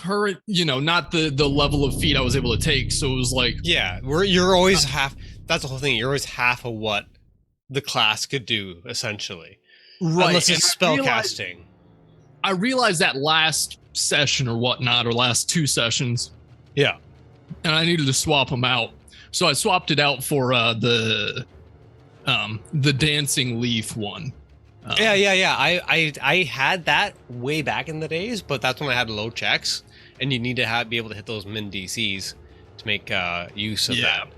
current, not the level of feat I was able to take. So it was like, yeah, you're always half. That's the whole thing. You're always half of what the class could do, essentially. right. Unless it's spell casting. I realized that last session or whatnot, or last 2 sessions. Yeah. And I needed to swap them out. So I swapped it out for the dancing leaf one. Yeah. I had that way back in the days, but that's when I had low checks, and you need to be able to hit those min DCs to make use of that.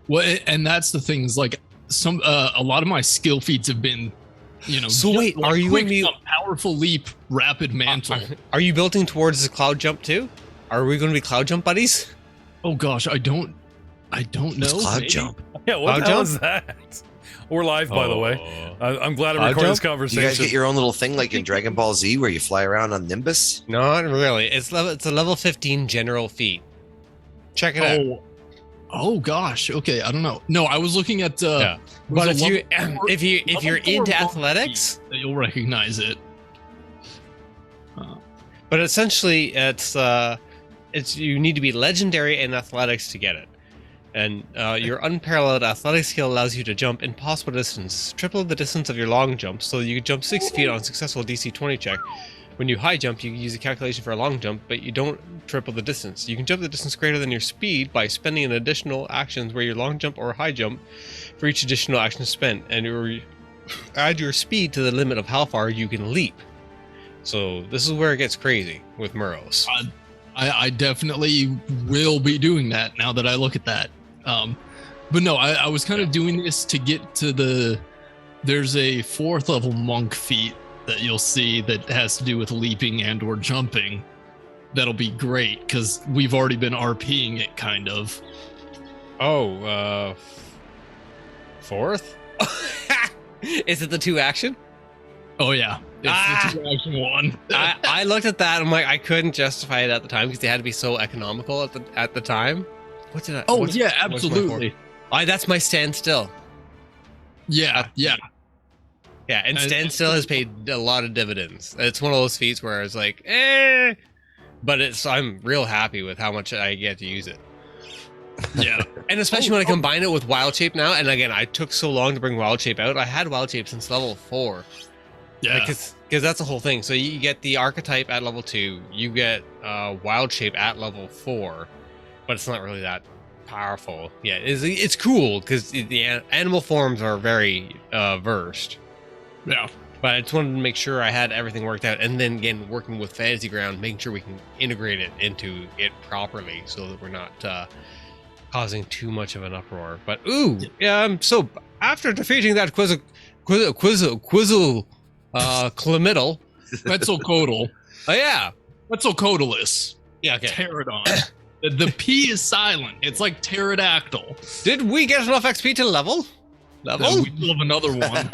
Well, and that's the thing is like a lot of my skill feats have been, So wait, are you going to be powerful leap, rapid mantle? Are you building towards the cloud jump too? Are we going to be cloud jump buddies? Oh gosh, I don't know. Cloud jump. Yeah, what the hell is that? We're live, by the way. I'm glad I'm recording this conversation. You guys get your own little thing like in Dragon Ball Z where you fly around on Nimbus? Not really. It's a level 15 general feat. Check it out. Oh gosh. Okay, I don't know. No, I was looking at. But if you're into athletics, you'll recognize it. But essentially, it's you need to be legendary in athletics to get it. And your unparalleled athletic skill allows you to jump impossible distance, triple the distance of your long jump, so you can jump 6 feet on a successful DC 20 check. When you high jump, you use a calculation for a long jump, but you don't triple the distance. You can jump the distance greater than your speed by spending an additional actions where your long jump or high jump for each additional action spent, and you add your speed to the limit of how far you can leap. So this is where it gets crazy with Muros. I definitely will be doing that now that I look at that. But no, I was kind of doing this to get to there's a 4th level monk feat that you'll see that has to do with leaping and or jumping. That'll be great because we've already been RPing it kind of. Oh, 4th? Is it the 2 action? Oh yeah, it's the 2 action one. I looked at that and I'm like, I couldn't justify it at the time because they had to be so economical at the time. What did I? Oh yeah, absolutely. That's my standstill. Yeah. And standstill has paid a lot of dividends. It's one of those feats where it's like, but I'm real happy with how much I get to use it. Yeah, and especially when I combine it with Wild Shape now. And again, I took so long to bring Wild Shape out. I had Wild Shape since level 4. Yeah, because that's the whole thing. So you get the archetype at level 2. You get Wild Shape at level 4. But it's not really that powerful. Yeah, it's cool because the animal forms are very versed. Yeah. But I just wanted to make sure I had everything worked out. And then again, working with Fantasy Ground, making sure we can integrate it into it properly so that we're not causing too much of an uproar. But so after defeating that Quizzle Chlamydal. Quetzalcoatl. Oh yeah. Quetzalcoatlus. Yeah, okay. Pterodon. The P is silent. It's like pterodactyl. Did we get enough XP to level? We still have another one.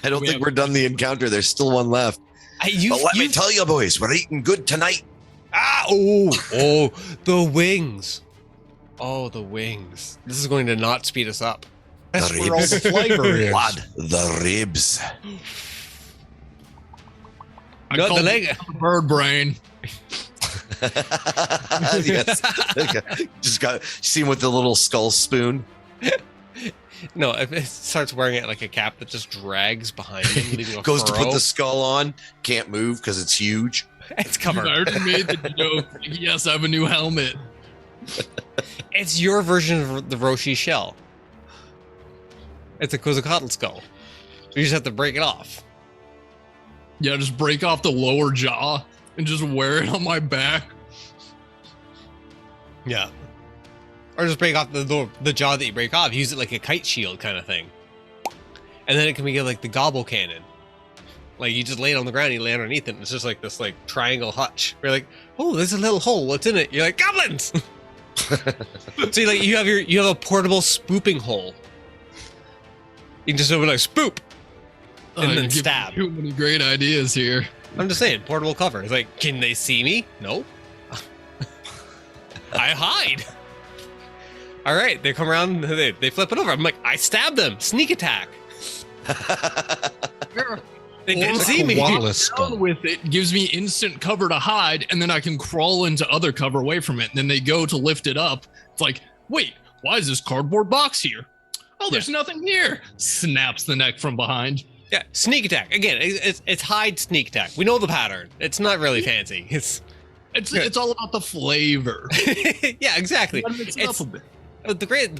I don't think we're done the encounter. There's still one left. But let me tell you, boys, we're eating good tonight. The wings. Oh, the wings. This is going to not speed us up. That's where all the flavor is. Blood, the ribs. No, the leg. Bird brain. Yes. Just got see him with the little skull spoon. No, if it starts wearing it like a cap that just drags behind him, leaving a Goes furrow. to put the skull on, can't move because it's huge. It's covered. I already made the joke. Yes, I have a new helmet. It's your version of the Roshi shell. It's a Quetzalcoatl skull. You just have to break it off. Yeah, just break off the lower jaw and just wear it on my back. Yeah. Or just break off the jaw that you break off. Use it like a kite shield kind of thing. And then it can be like the gobble cannon. Like you just lay it on the ground, you lay underneath it, and it's just like this like triangle hutch. You're like, oh, there's a little hole. What's in it? You're like, goblins! So you have a portable spooping hole. You can just open like spoop. And then stab. Too many great ideas here. I'm just saying, portable cover. It's like, can they see me? No. I hide. All right, they come around, they flip it over. I'm like, I stab them. Sneak attack. They didn't see me. Down with it gives me instant cover to hide, and then I can crawl into other cover away from it. And then they go to lift it up. It's like, wait, why is this cardboard box here? Oh, there's nothing here. Snaps the neck from behind. Yeah, sneak attack. Again, it's hide sneak attack. We know the pattern. It's not really fancy. It's all about the flavor. Yeah, exactly. It's a bit.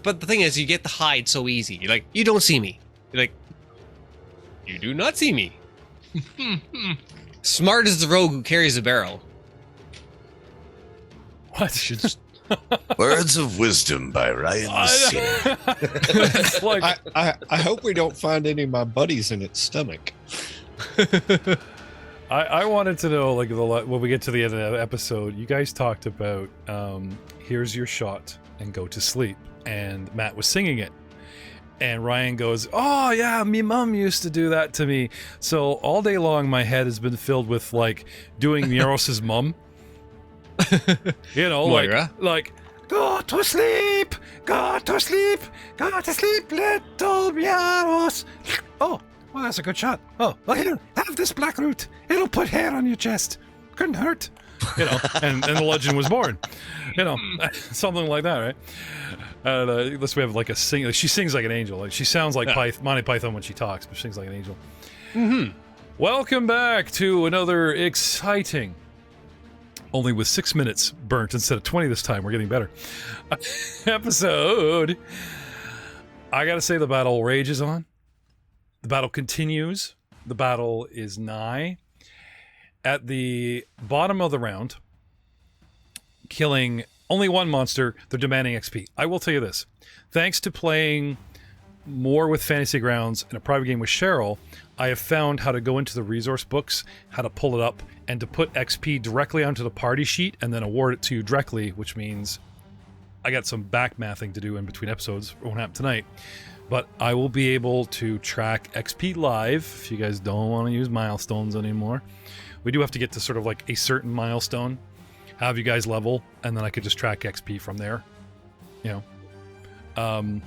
But the thing is, you get the hide so easy. You're like, you don't see me. You're like, you do not see me. Smart as the rogue who carries a barrel. What? Words of Wisdom by Ryan Messsina. Like, I hope we don't find any of my buddies in its stomach. I wanted to know, like, when we get to the end of the episode, you guys talked about here's your shot and go to sleep, and Matt was singing it, and Ryan goes, oh yeah, me mom used to do that to me. So all day long my head has been filled with like doing Neros' mum. You know, like go to sleep, go to sleep, go to sleep, little Neros. Oh, well, that's a good shot. Oh, look at him. Have this black root. It'll put hair on your chest. Couldn't hurt. You know, and the legend was born. You know, something like that, right? Unless we have like a sing. Like, she sings like an angel. Like she sounds like Monty Python when she talks, but she sings like an angel. Mm-hmm. Welcome back to another exciting, only with 6 minutes burnt instead of 20 this time. We're getting better. Episode. I gotta say, the battle rages on. The battle continues. The battle is nigh. At the bottom of the round, killing only one monster, they're demanding XP. I will tell you this. Thanks to playing more with Fantasy Grounds in a private game with Cheryl, I have found how to go into the resource books, how to pull it up, and to put XP directly onto the party sheet and then award it to you directly, which means I got some back mathing to do in between episodes. It won't happen tonight. But I will be able to track XP live if you guys don't want to use milestones anymore. We do have to get to sort of like a certain milestone, have you guys level, and then I could just track XP from there. You know.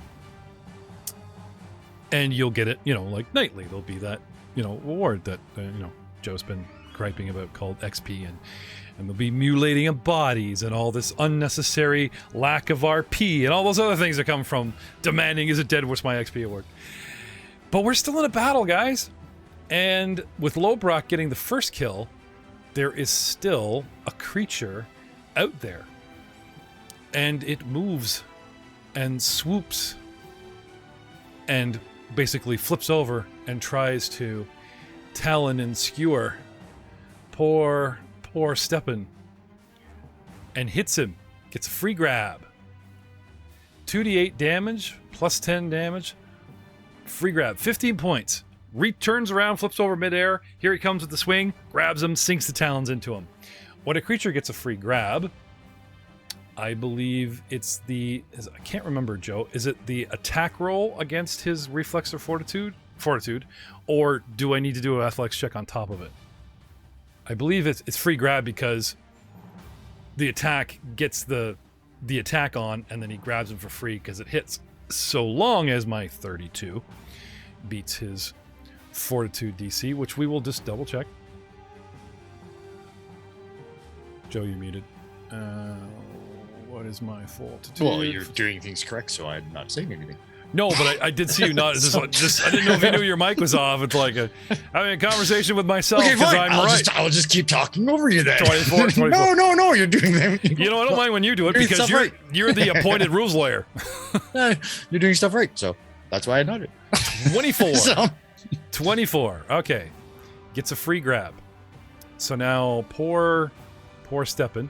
And you'll get it, you know, like nightly. There'll be that, you know, reward that, you know, Joe's been griping about called XP, and they'll be mutilating of bodies and all this unnecessary lack of RP and all those other things that come from demanding is it dead, what's my XP award. But we're still in a battle, guys. And with Lobrock getting the first kill, there is still a creature out there. And it moves and swoops and basically flips over and tries to talon and skewer poor Stepan, and hits him. Gets a free grab. 2d8 damage, plus 10 damage. Free grab, 15 points. Turns around, flips over midair. Here he comes with the swing, grabs him, sinks the talons into him. When a creature gets a free grab, I believe it's I can't remember, Joe. Is it the attack roll against his reflex or fortitude? Or do I need to do an athletics check on top of it? I believe it's free grab because the attack gets the attack on, and then he grabs him for free because it hits. So long as my 32 beats his fortitude DC, which we will just double check. Joe, you're muted. What is my fortitude? Well, you're doing things correct, so I'm not saying anything. No, but I did see you not. I didn't know if you knew your mic was off. It's like having a conversation with myself because I'm right. I'll just keep talking over you then. 24. No, you're doing that. You know, I don't mind when you do it because you're the appointed rules lawyer. You're doing stuff right, so that's why I nodded. 24. 24. Okay. Gets a free grab. So now poor Stepan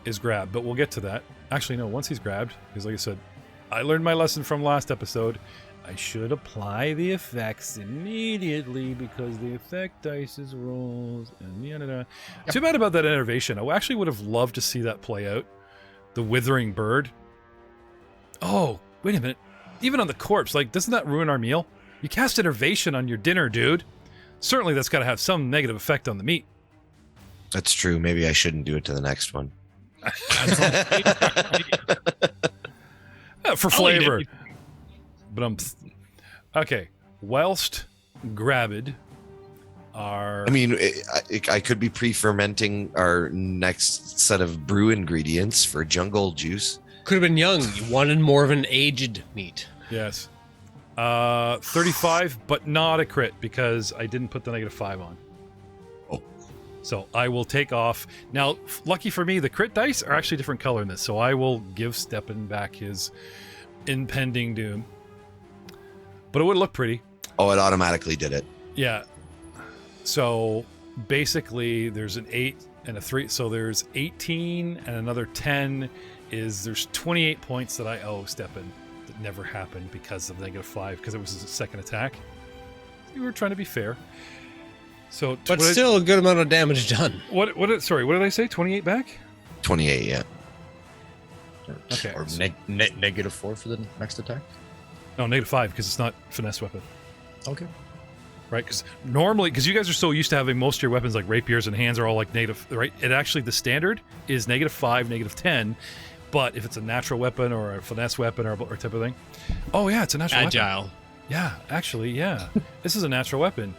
is grabbed, but we'll get to that. Actually, no, once he's grabbed, because like I said, I learned my lesson from last episode. I should apply the effects immediately because the effect dice is rolls and Yep. Too bad about that innervation. I actually would have loved to see that play out. The withering bird. Oh, wait a minute. Even on the corpse, like, doesn't that ruin our meal? You cast innervation on your dinner, dude. Certainly that's got to have some negative effect on the meat. That's true. Maybe I shouldn't do it to the next one. For flavor. But okay. Whilst grabbed, are. I mean, I could be pre-fermenting our next set of brew ingredients for jungle juice. Could have been young. You wanted more of an aged meat. Yes. 35, but not a crit because I didn't put the -5 on. Oh. So I will take off. Now, lucky for me, the crit dice are actually a different color in this, so I will give Steppen back his impending doom. But it would look pretty. Oh, it automatically did it. Yeah. So basically, there's an 8 and a 3. So there's 18 and another 10 there's 28 points that I owe Steppen that never happened because of -5 because it was his second attack. We were trying to be fair. So, but still a good amount of damage done. Sorry, what did I say? 28 back? 28, yeah. Okay. Or -4 for the next attack? No, -5 because it's not finesse weapon. Okay. Right, because normally, because you guys are so used to having most of your weapons like rapiers and hands are all like negative, right? It actually, the standard is -5, -10, but if it's a natural weapon or a finesse weapon or type of thing. Oh yeah, it's a natural weapon. Agile. Yeah, actually, yeah. This is a natural weapon.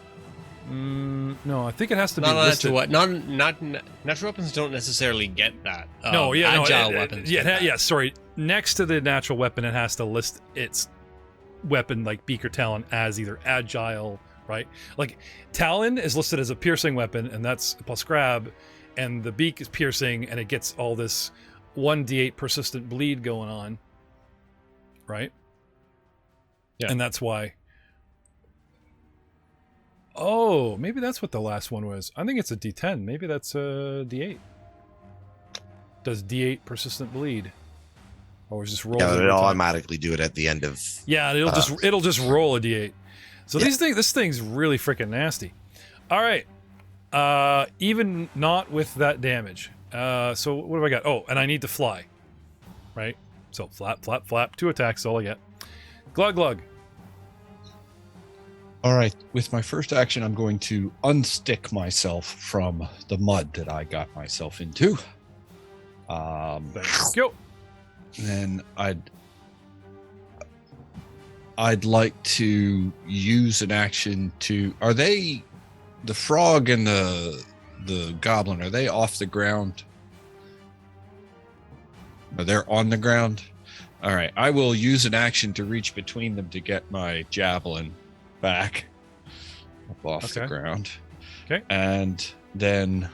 No, I think it has to be not listed. not natural weapons don't necessarily get that. Agile weapons. Yeah. Sorry, next to the natural weapon, it has to list its weapon like beak or talon as either agile, right? Like talon is listed as a piercing weapon, and that's plus grab, and the beak is piercing, and it gets all this 1d8 persistent bleed going on, right? Yeah, and that's why. Oh, maybe that's what the last one was. I think it's a D10. Maybe that's a D8. Does D8 persistent bleed? Or is just roll? Yeah, it'll automatically do it at the end of. Yeah, it'll just roll a D8. So this thing's really freaking nasty. All right, even not with that damage. So what have I got? Oh, and I need to fly, right? So flap, flap, flap. 2 attacks. All I get. Glug, glug. All right. With my first action, I'm going to unstick myself from the mud that I got myself into. Thank you. Then I'd like to use an action to. Are they, the frog and the goblin? Are they off the ground? Are they on the ground? All right. I will use an action to reach between them to get my javelin back up off the ground. Okay. And then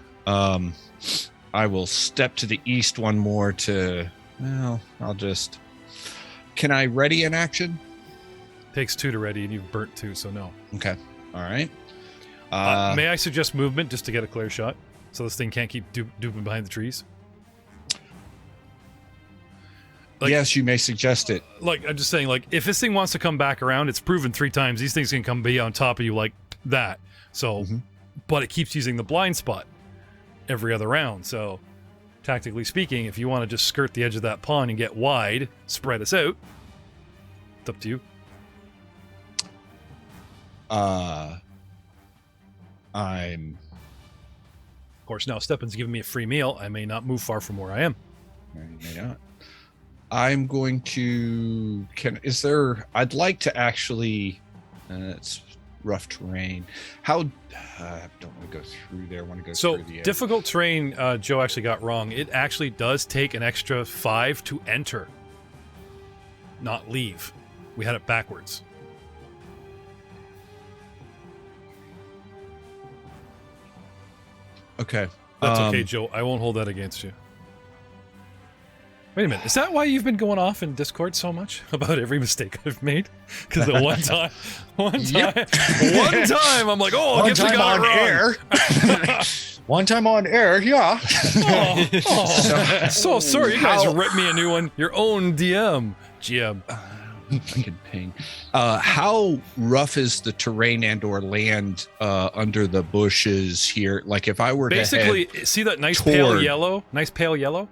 I will step to the east one more to. Well, I'll just. Can I ready an action? Takes 2 to ready, and you've burnt 2, so no. Okay. All right. May I suggest movement just to get a clear shot, so this thing can't keep duping behind the trees? Like, yes, you may suggest it. Like, I'm just saying, like, if this thing wants to come back around, it's proven 3 times, these things can come be on top of you like that. So, but it keeps using the blind spot every other round. So, tactically speaking, if you want to just skirt the edge of that pond and get wide, spread us out, it's up to you. I'm. Of course, now Steppen's giving me a free meal. I may not move far from where I am. You may not. I'm going to. I'd like to actually. It's rough terrain. How? I don't want to go through there. I want to go through the edge. Difficult terrain. Joe actually got wrong. It actually does take an extra 5 to enter, not leave. We had it backwards. Okay. That's okay, Joe. I won't hold that against you. Wait a minute. Is that why you've been going off in Discord so much about every mistake I've made? Because the one time, I'm like, oh, I guess I got it wrong. Air. One time on air, yeah. So sorry, you guys ripped me a new one. Your own GM. Fucking ping. How rough is the terrain and/or land under the bushes here? Like, if I were basically to see that nice pale yellow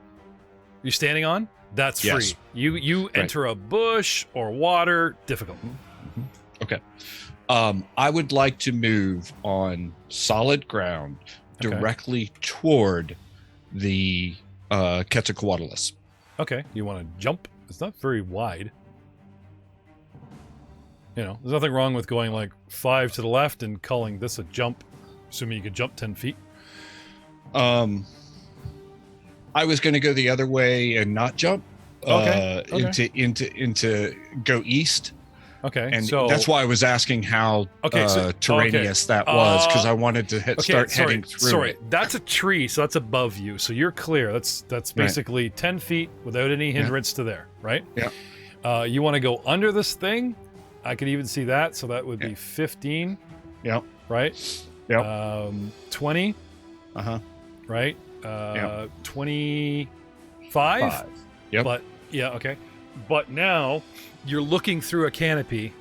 you're standing on, that's free. Yes. You enter a bush or water, difficult. Okay. I would like to move on solid ground directly toward the Quetzalcoatlus. Okay. You want to jump? It's not very wide. You know, there's nothing wrong with going like 5 to the left and calling this a jump. assuming you could jump 10 feet. I was going to go the other way and not jump. Into go east. Okay, and so that's why I was asking how terraneous that was, because I wanted to start heading through. Sorry, it. that's a tree, so that's above you, so you're clear. That's basically 10 feet without any hindrance to there, right? Yeah. You want to go under this thing? I could even see that, so that would be 15. Yep. Right. Yep. 20. Right. 25. Yep. But yeah, okay. But now you're looking through a canopy.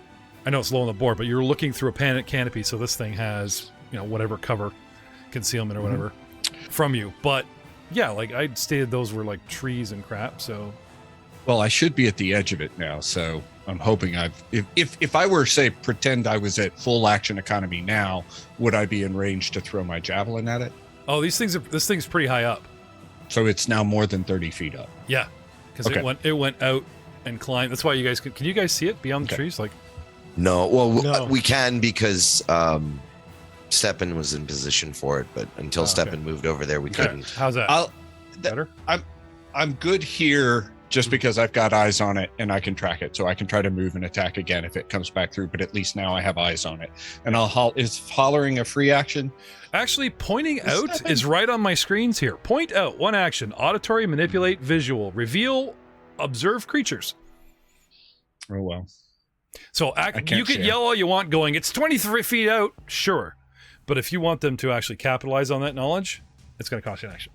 I know it's low on the board, but you're looking through a canopy, so this thing has, whatever cover, concealment or whatever from you. But yeah, like I stated, those were like trees and crap. So, well, I should be at the edge of it now. So I'm hoping if I were, say, pretend I was at full action economy now, would I be in range to throw my javelin at it? Oh, this thing's pretty high up. So it's now more than 30 feet up. Yeah, because it went out and climbed. That's why you guys can you guys see it beyond the trees? Like, no. Well, we can because Steppen was in position for it, but until Steppen moved over there, we couldn't. How's that? Better. I'm good here just because I've got eyes on it and I can track it, so I can try to move and attack again if it comes back through. But at least now I have eyes on it, and is hollering a free action? Actually, pointing out is right on my screens here. Point out, one action: auditory, manipulate, visual, reveal, observe creatures. Oh well. So you could yell all you want, going, "It's 23 feet out." Sure, but if you want them to actually capitalize on that knowledge, it's going to cost you an action.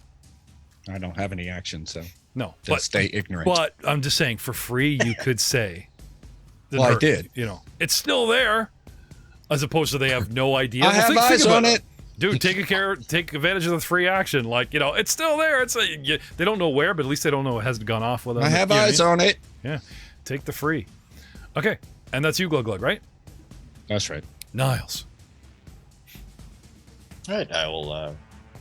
I don't have any action, so no. Just stay ignorant. But I'm just saying, for free, you could say. I did. It's still there, as opposed to they have no idea. I have eyes on it. Dude, take advantage of the free action. Like, it's still there. They don't know where, but at least they don't know it hasn't gone off with them. I have eyes on it. Yeah, take the free. Okay, and that's you, Glug Glug, right? That's right. Niles. All right, I will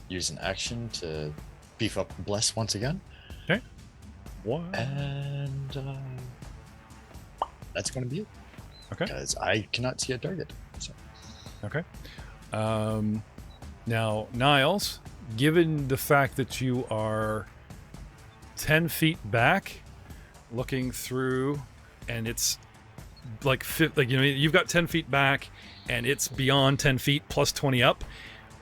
use an action to beef up Bless once again. Okay. What? And that's going to be it. Okay. Because I cannot see a target. So. Okay. Now, Niles, given the fact that you are 10 feet back, looking through, and it's you've got 10 feet back, and it's beyond 10 feet plus 20 up,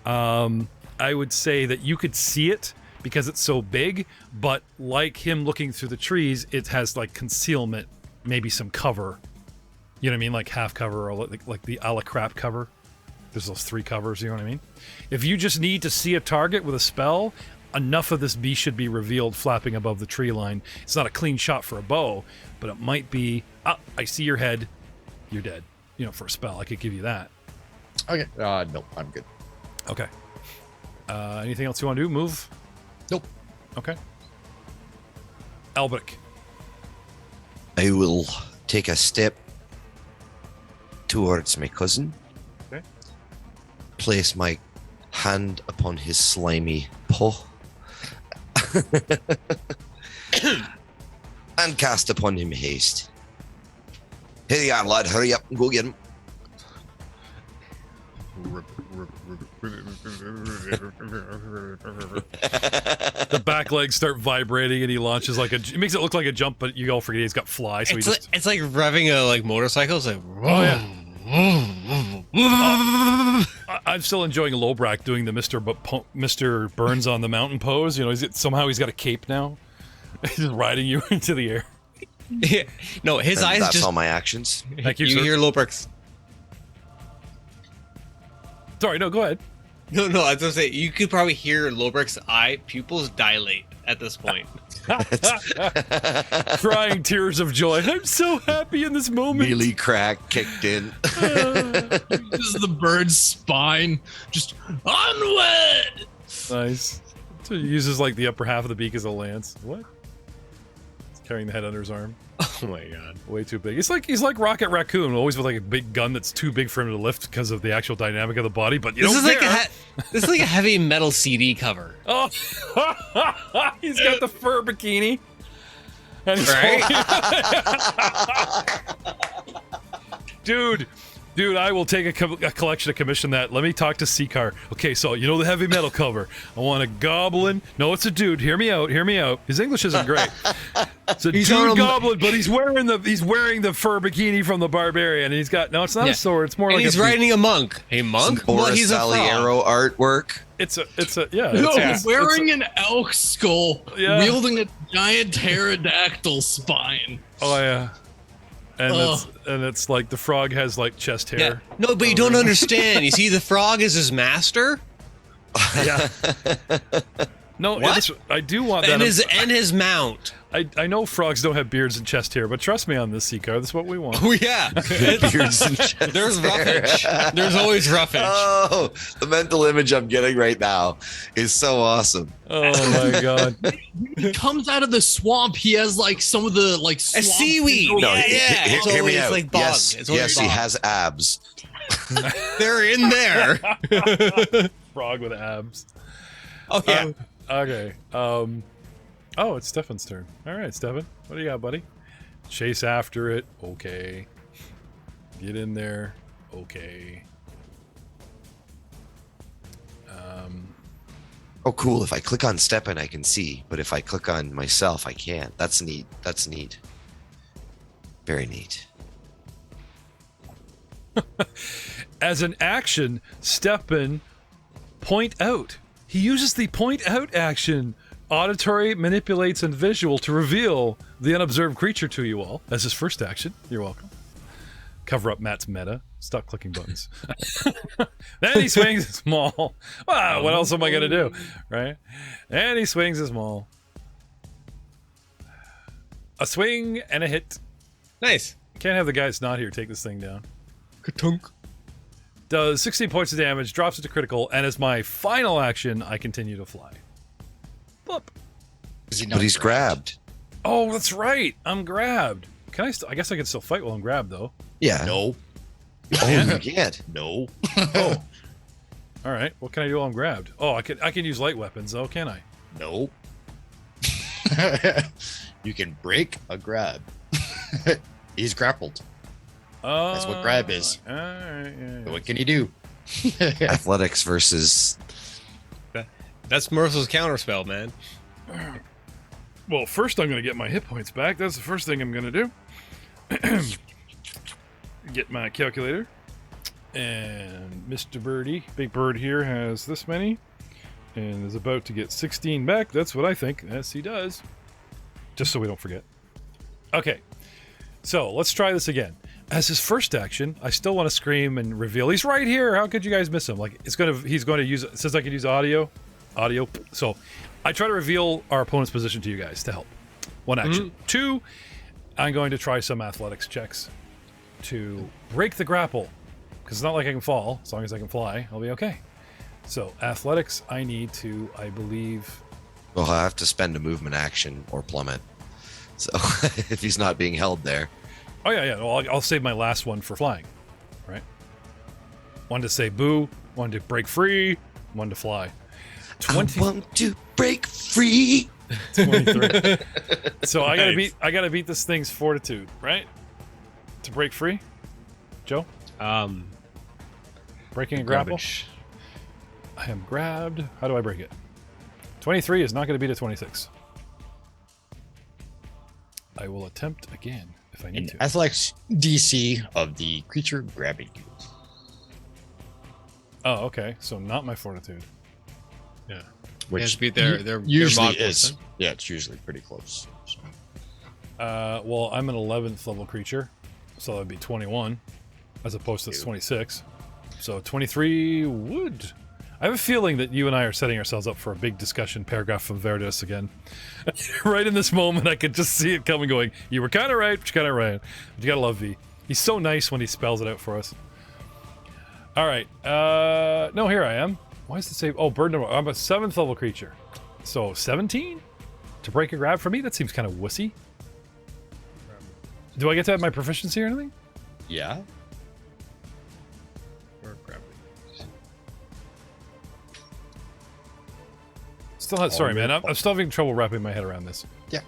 I would say that you could see it because it's so big, but like him looking through the trees, it has like concealment, maybe some cover. You know what I mean? Like half cover, or like the a la crap cover. There's those 3 covers, you know what I mean? If you just need to see a target with a spell, enough of this beast should be revealed flapping above the tree line. It's not a clean shot for a bow, but it might be, I see your head, you're dead. For a spell, I could give you that. Okay. Nope, I'm good. Okay. Anything else you want to do? Move? Nope. Okay. Elbrick. I will take a step towards my cousin. Okay. Place my hand upon his slimy paw. And cast upon him haste. Here you are, lad. Hurry up and go get him. The back legs start vibrating and he launches it makes it look like a jump, but you all forget he's got fly. So it's like revving a motorcycle. It's like, oh yeah. I'm still enjoying Lobrak doing the Mr. Burns on the mountain pose. Somehow he's got a cape now. He's just riding you into the air. Yeah. No, his eyes that's just... all my actions. Thank you, you sir. hear Lobrak's... Sorry, no, go ahead. No, I was going to say, you could probably hear Lobrak's eye pupils dilate at this point. Crying tears of joy. I'm so happy in this moment. Melee crack kicked in. This is the bird's spine. Just onward. Nice. So he uses the upper half of the beak as a lance. What? He's carrying the head under his arm. Oh my god. Way too big. He's like Rocket Raccoon, always with a big gun that's too big for him to lift because of the actual dynamic of the body, but this is like a heavy metal CD cover. Oh, he's got the fur bikini. And he's right? Dude, Dude, I will take a collection to commission that. Let me talk to Seacar. Okay, so you know the heavy metal cover. I want a goblin. No, it's a dude. Hear me out. Hear me out. His English isn't great. It's a dude goblin, but he's wearing the fur bikini from the barbarian, and he's got no. It's not a sword. It's more like he's riding a monk. A monk? Some Well, he's a frog. arrow artwork. It's a wearing an elk skull, wielding a giant pterodactyl spine. Oh yeah. And it's like the frog has like chest hair. Yeah. No, but you don't understand. You see, the frog is his master. Yeah. No, I do want that. And his mount. I know frogs don't have beards and chest hair, but trust me on this, Seacar. That's what we want. Oh yeah. Beards and chest There's roughage. There's always roughage. Oh, the mental image I'm getting right now is so awesome. Oh my god. He comes out of the swamp. He has like some of the like swamp seaweed. No, It's hear me always out. like bog. Yes, It's always he bog. has abs. They're in there. Frog with abs. Oh yeah. Okay. Oh, it's Stefan's turn. All right, Stefan. What do you got, buddy? Chase after it. Okay. Get in there. Okay. Oh, cool. If I click on Stepan, I can see. But if I click on myself, I can't. That's neat. That's neat. Very neat. As an action, Stepan point out. He uses the point out action. Auditory, manipulates, and visual to reveal the unobserved creature to you all. As his first action. You're welcome. Cover up Matt's meta. Stop clicking buttons. Then he swings his maul. Wow, what else am I going to do? Right? And he swings his maul. A swing and a hit. Nice. Can't have the guy that's not here take this thing down. Ka-tunk. Does 16 points of damage, drops it to critical, and as my final action, I continue to fly. Boop. But he's grabbed. Oh, that's right. I'm grabbed. Can I? I guess I can still fight while I'm grabbed, though. Yeah. No. Oh, you can't. No. Oh. All right. What can I do while I'm grabbed? Oh, I can use light weapons, though, can I? No. You can break a grab. He's grappled. That's what grab is. All right. Yeah. What can he do? Athletics versus. That's Merciless counterspell, man. Well, first I'm going to get my hit points back. That's the first thing I'm going to do. Get my calculator. And Mr. Birdie, Big Bird here, has this many. And is about to get 16 back. That's what I think. Yes, he does. Just so we don't forget. Okay. So, let's try this again. As his first action, I still want to scream and reveal. He's right here. How could you guys miss him? Like, he's going to use, it says I can use audio. So, I try to reveal our opponent's position to you guys to help. One action. Two, I'm going to try some athletics checks to break the grapple. Because it's not like I can fall. As long as I can fly, I'll be okay. So, athletics, I need to, I believe... Well, I have to spend a movement action or plummet. So, if he's not being held there. Oh, yeah. Well, I'll save my last one for flying. Right? One to say boo, one to break free, one to fly. 20. I want to break free. 23. So I gotta beat this thing's fortitude, right? To break free. Joe? Breaking a grapple. I am grabbed. How do I break it? 23 is not going to beat a 26. I will attempt again if I need to. Athletics DC of the creature grabbing you. Oh, okay. So not my fortitude. Yeah. Which they're usually their is. Yeah, it's usually pretty close. So. Well, I'm an 11th level creature, so that would be 21, as opposed to 26. So 23 would. I have a feeling that you and I are setting ourselves up for a big discussion paragraph from Verdus again. Right in this moment, I could just see it coming, going, you were kind of right, but you're kind of right. But you gotta love V. He's so nice when he spells it out for us. All right. No, here I am. Why is it say? Oh, bird number. I'm a 7th level creature. So 17 to break a grab for me. That seems kind of wussy. Do I get to have my proficiency or anything? Yeah. Sorry, man. I'm still having trouble wrapping my head around this. Yeah.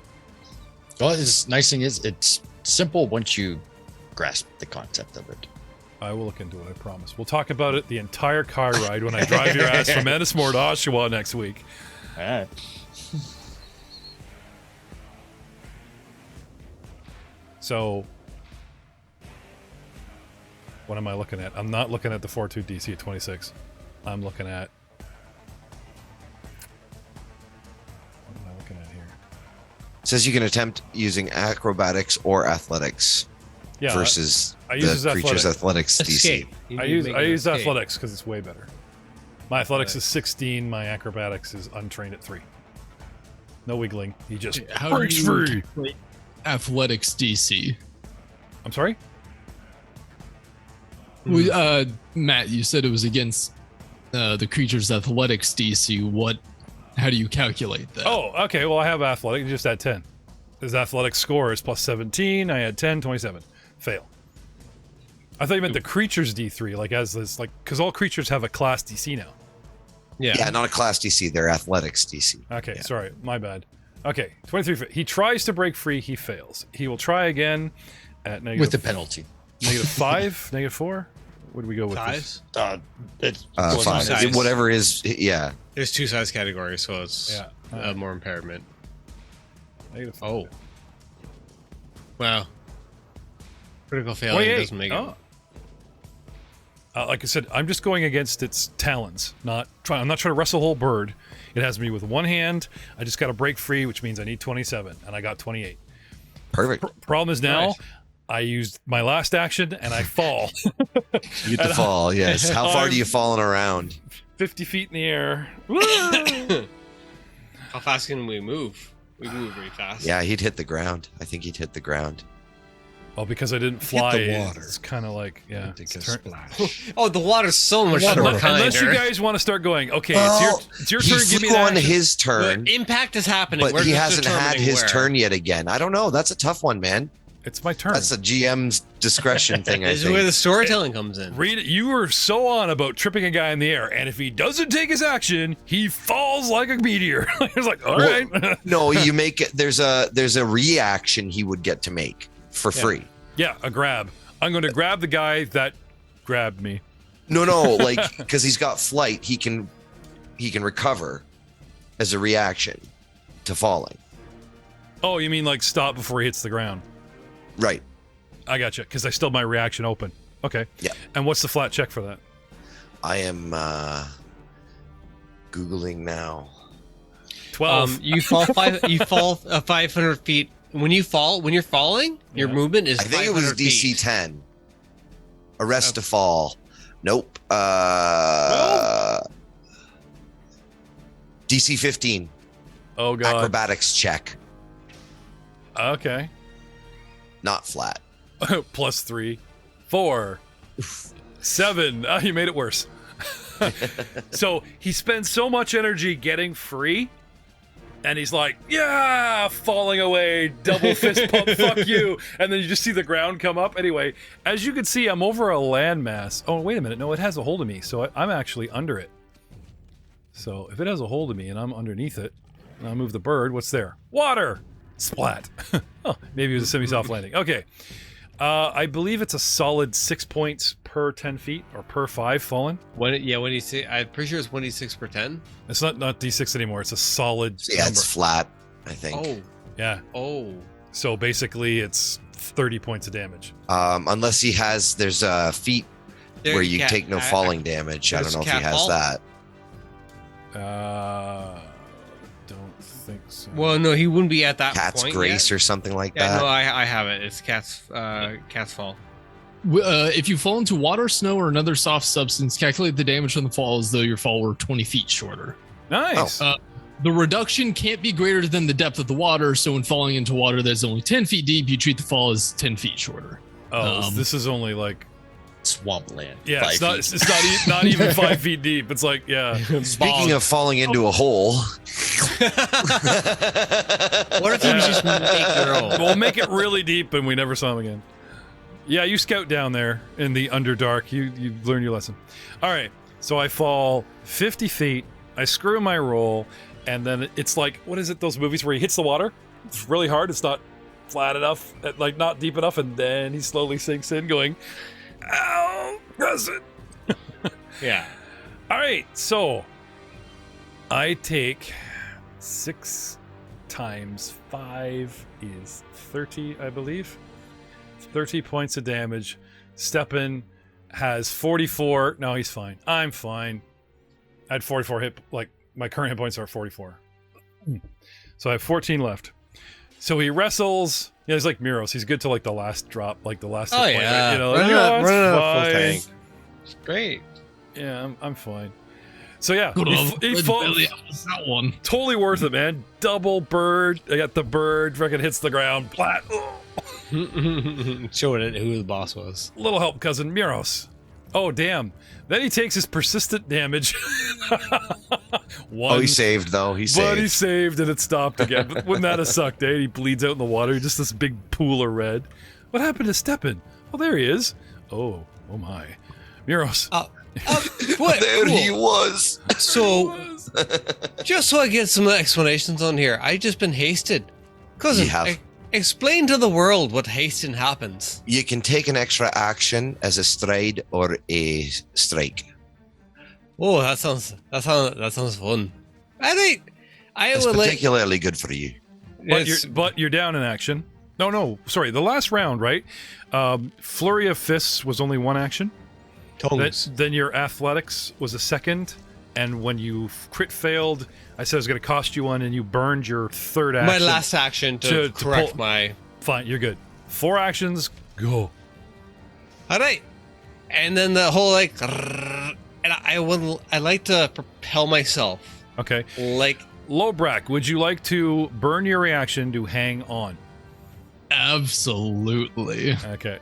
Well, the nice thing is it's simple once you grasp the concept of it. I will look into it, I promise. We'll talk about it the entire car ride when I drive your ass from Ennismore to Oshawa next week. All right. So, what am I looking at? I'm not looking at the 4-2 DC at 26. I'm looking at... What am I looking at here? It says you can attempt using acrobatics or athletics Yeah, versus I use the creature's athletics DC. Escape. I use athletics because it's way better. My athletics is 16. My acrobatics is untrained at 3. No wiggling. He just How breaks do you free. calculate athletics DC? I'm sorry? Matt, you said it was against the creature's athletics DC. How do you calculate that? Oh, okay. Well, I have athletics just at 10. His athletic score is plus 17. I had 10, 27. Fail. I thought you meant the creature's D3, like as this, like, because all creatures have a class DC now. Yeah, not a class DC. They're athletics DC. Okay, sorry, my bad. Okay, 23. He tries to break free. He fails. He will try again at negative. With the penalty. -5, -4. What do we go with? Size? It's 5. size. Whatever is, yeah. There's 2 size categories, so it's Yeah. more impairment. -5. Oh. Wow. Critical failure doesn't make it. Like I said, I'm just going against its talons. I'm not trying to wrestle a whole bird. It has me with one hand. I just got to break free, which means I need 27, and I got 28. Perfect. Problem is now, Nice. I used my last action and I fall. You get to fall, yes. How far do you falling around? 50 feet in the air. How fast can we move? We move very fast. Yeah, he'd hit the ground. I think he'd hit the ground. Oh, because I didn't fly. the water. It's kind of like, yeah. Take a it's turn- splash. Oh, the water's so much Water. more kinder. Unless you guys want to start going, okay, it's your he turn. Give me flew an on action. his turn, The impact is happening. but We're he just hasn't had determining his where. turn yet again. I don't know. That's a tough one, man. It's my turn. That's a GM's discretion thing, I This is where think. the storytelling comes in. Read it. You were so on about tripping a guy in the air, and if he doesn't take his action, he falls like a meteor. It's like, all right. No, you make it. There's a reaction he would get to make for free. Yeah, a grab. I'm going to grab the guy that grabbed me. No, like because he's got flight, he can recover as a reaction to falling. Oh, you mean like stop before he hits the ground? Right. I gotcha, because I still have my reaction open. Okay. Yeah. And what's the flat check for that? I am Googling now. 12. You fall 500 feet. When you're falling, your movement is I think it was 500 DC feet. 10. Arrest to fall. Nope. DC 15. Oh, God. Acrobatics check. Okay. Not flat. +3. 4. 7. Oh, you made it worse. So he spends so much energy getting free, and he's like, yeah, falling away, double fist pump, fuck you. And then you just see the ground come up. Anyway, as you can see, I'm over a landmass. Oh, wait a minute. No, it has a hold of me, so I'm actually under it. So if it has a hold of me and I'm underneath it, and I move the bird, what's there? Water! Splat. Oh, maybe it was a semi-soft landing. Okay. I believe it's a solid 6 points per 10 feet, or per 5 fallen. When you say, I'm pretty sure it's 1d6 per 10. It's not D6 anymore. It's a solid Yeah, number. it's flat, I think. Oh, Yeah. oh. So basically, it's 30 points of damage. Unless there's a feat There where you can't- take no falling damage. I don't know if he cat has fall? that. Don't think so. Well, no, he wouldn't be at that Cat's point Grace yet. or something like Yeah, that. no, I have it. It's cat's fall. If you fall into water, snow, or another soft substance, calculate the damage from the fall as though your fall were 20 feet shorter. Nice. The reduction can't be greater than the depth of the water, so when falling into water that's only 10 feet deep, you treat the fall as 10 feet shorter. This is only like, Swampland. yeah, 5 feet. it's not even 5 feet deep. It's like, yeah. Speaking of falling into a hole, What if you just make your own? We'll make it really deep and we never saw him again. Yeah, you scout down there in the Underdark. You learn your lesson. All right, so I fall 50 feet. I screw my roll, and then it's like, what is it, those movies where he hits the water? It's really hard. It's not flat enough, like not deep enough, and then he slowly sinks in going, Ow, cousin. Yeah. All right, so I take 6 times 5 is 30, I believe. 30 points of damage. Steppen has 44. No, he's fine. I'm fine. I had 44 hit, like my current hit points are 44. So I have 14 left. So he wrestles. Yeah, he's like Miros. He's good to like the last drop, like the last. Oh hit point, yeah. right? You know, Running like, out it's full fine. tank. It's great. Yeah, I'm fine. So yeah, Good old he red falls. belly after that one. Totally worth it, man. Double bird. I got the bird. Freaking hits the ground. Plat. Showing it who the boss was. Little help, cousin Miros. Oh damn. Then he takes his persistent damage. One. Oh, he saved though. He But he saved. saved and it stopped again. But wouldn't that have sucked, eh? He bleeds out in the water, just this big pool of red. What happened to Steppen? Oh, there he is. Oh my. Miros. What? There Cool. he was. So, just so I get some explanations on here, I just been hasted. Cousin, You have. explain to the world what hasting happens. You can take an extra action as a stride or a strike. Oh, that sounds fun. I think I It's would like. particularly good for you. But you're down in action. No, sorry. The last round, right? Flurry of Fists was only one action. Then your Athletics was a second. And when you crit failed, I said it was going to cost you one, and you burned your third action. My last action to correct pull. my. Fine, you're good. 4 actions, go. All right, and then the whole like, and I like to propel myself. Okay. Like Lobrak, would you like to burn your reaction to hang on? Absolutely. Okay.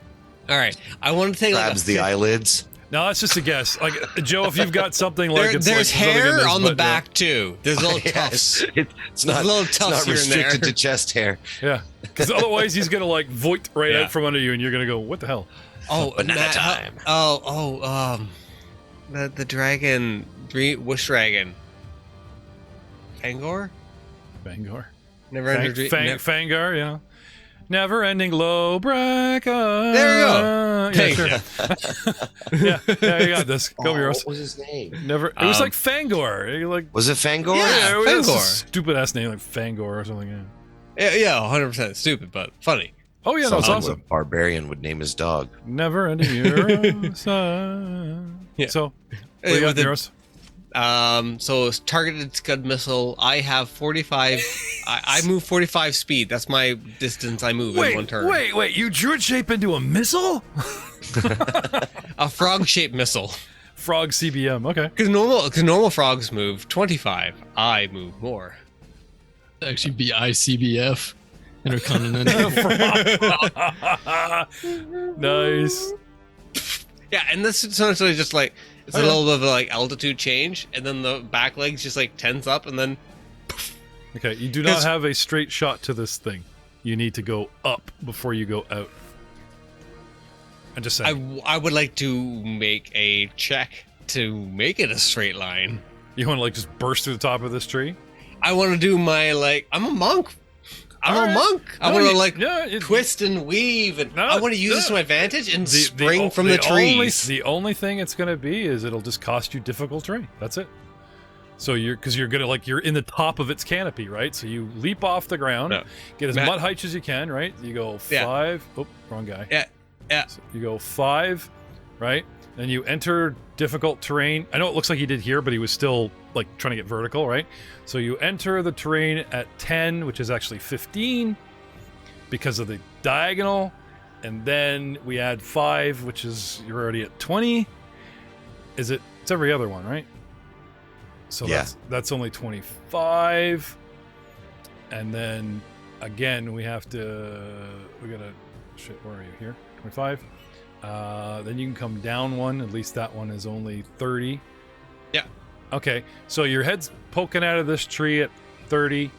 all right, I want to take Grabs the eyelids. No, that's just a guess. Like Joe, if you've got something like it's there's like something in hair this, on the but, back too. There's little tufts. It's not, There's little it's tufts not here and restricted there. to chest hair. Yeah, because otherwise he's gonna like voit right Yeah. out from under you, and you're gonna go, "What the hell?" Oh, Banana Matt, time. The dragon, wish dragon, Fangor. Fangor, Never ended. Fangar, yeah. Never-ending Lobrak. There we go. Yeah, Thank sure. yeah, you got this. Go, Miros. What was his name? Never. It was like Fangor. You like. Was it Fangor? Yeah. it was a Fangor. stupid ass name like Fangor or something. Yeah. Yeah, 100% stupid, but funny. Oh yeah, that's Sounds like awesome. a barbarian would name his dog. Never ending your sun. Yeah. So, what do you got, With the- Miros? So it's targeted Scud missile. I have 45. I move 45 speed. That's my distance I move in one turn. Wait! You druid shape into a missile? A frog-shaped missile. Frog CBM. Okay. Because normal frogs move 25. I move more. Actually, be ICBF, Intercontinental. Nice. Yeah, and this is essentially just like it's a little bit of like altitude change, and then the back legs just like tense up, and then Okay. You do not 'Cause- have a straight shot to this thing. You need to go up before you go out. I'm just saying. I would like to make a check to make it a straight line. You want to like just burst through the top of this tree? I want to do my like I'm a monk. I'm All a right. monk. I No, want to you- like yeah, it- twist and weave, and No, I want to use this to no. my advantage and spring from the only, trees. the only thing it's going to be is it'll just cost you difficult terrain. That's it. So because you're gonna like you're in the top of its canopy, right? So you leap off the ground, No. get as Matt- mud height as you can, right? You go Yeah. 5. Oh, wrong guy. Yeah. So you go 5, right? Then you enter difficult terrain. I know it looks like he did here, but he was still like trying to get vertical, right? So you enter the terrain at 10, which is actually 15 because of the diagonal, and then we add 5, which is you're already at 20. It's every other one, right? So Yeah. that's only 25. And then again we gotta shit, where are you here? 25. Then you can come down one, at least that one is only 30. Yeah. Okay, so your head's poking out of this tree at 30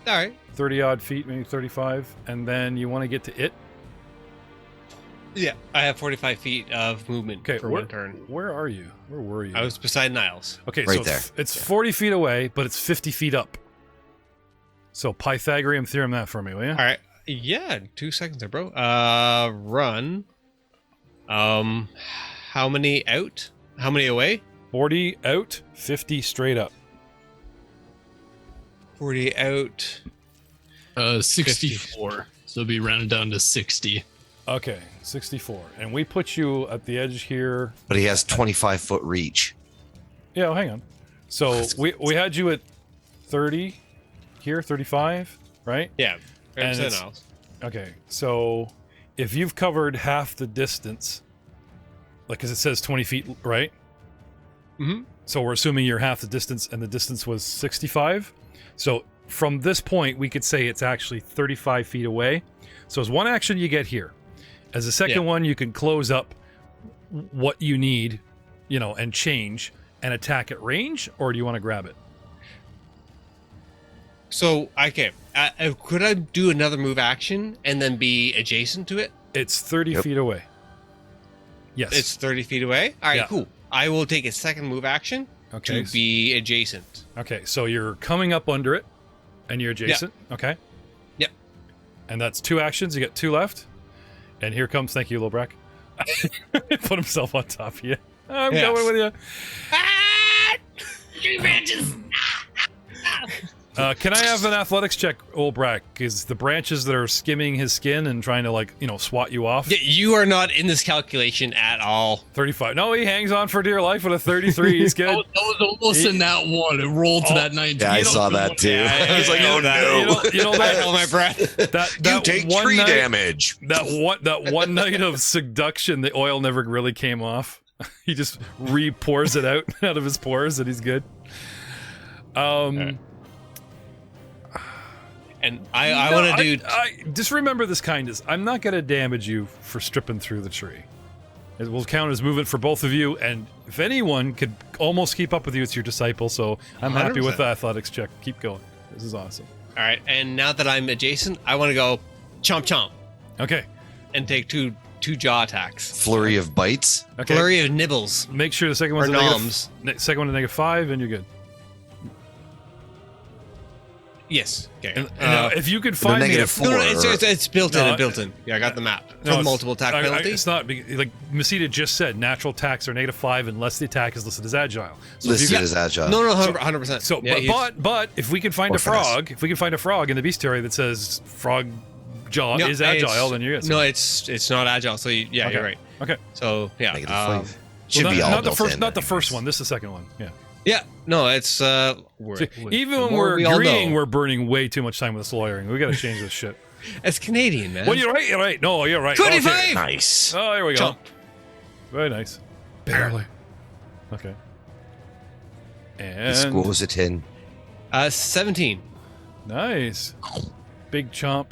All right. 30 odd feet, maybe 35, and then you want to get to it. Yeah, I have 45 feet of movement Okay, for one turn. Where are you? Where were you? I was beside Niles. Okay, Right so there. it's 40 feet away, but it's 50 feet up. So Pythagorean theorem that for me, will you? All right. Yeah, 2 seconds there, bro. Run. How many out? How many away? 40 out, 50 straight up. 40 out. 64. So it'll be rounded down to 60. Okay, 64. And we put you at the edge here. But he has 25-foot reach. Yeah, well, hang on. So we had you at 30 here, 35, right? Yeah. And it's- Okay, so if you've covered half the distance, like, because it says 20 feet, right? Mm-hmm. So we're assuming you're half the distance, and the distance was 65. So from this point, we could say it's actually 35 feet away. So as one action, you get here. As a second one, you can close up what you need, and change and attack at range, or do you want to grab it? So, okay. Could I do another move action and then be adjacent to it? It's 30 feet away. Yes. It's 30 feet away? All right, Yeah. cool. I will take a second move action Okay. to be adjacent. Okay, so you're coming up under it, and you're adjacent. Okay. Yep. And that's 2 actions. You get 2 left. And here comes, thank you, Lobrak. Put himself on top of you. I'm going with you. Ah! 3 branches! Can I have an athletics check, Olbrak? Because the branches that are skimming his skin and trying to, swat you off. Yeah, you are not in this calculation at all. 35. No, he hangs on for dear life with a 33. He's good. That was almost in that one. It rolled to that 19. Yeah, I saw that too. I was like, oh no. You know I that, held my breath. that You take one 3 night, damage. That one night of seduction, the oil never really came off. He just re-pours it out of his pores, and he's good. And I want to do... I just remember this kindness. I'm not going to damage you for stripping through the tree. It will count as movement for both of you, and if anyone could almost keep up with you, it's your disciple, so I'm happy with the athletics check. Keep going. This is awesome. All right, and now that I'm adjacent, I want to go chomp chomp Okay. and take two jaw attacks. Flurry of bites. Okay. Flurry of nibbles. Make sure the second Or one's noms. second one to -5, and you're good. Yes. Okay. And now, if you could find me a -4. No, it's built in. No, It's built in. Yeah, I got the map. No, For it's- multiple attack penalty. It's not like Messsina just said. Natural attacks are -5 unless the attack is listed as agile. So if you Listed got- as agile. No, 100%. So, Yeah, but if we can find Or a frog, if we can find a frog in the bestiary that says frog jaw No, is agile, then you're good. No, it's not agile. So you're right. Okay. So yeah. -5. Should Well, be all not the built first, in not the first anyways. one. This is the second one. Yeah. Yeah. No, it's Even when we're agreeing, we're burning way too much time with this lawyering. We got to change this shit. it's Canadian, man. Well, you're right. You're right. No, you're right. 25. Okay. Nice. Oh, here we go. Chomp. Very nice. Barely. Okay. He And scores a 10. 17. nice. Big chomp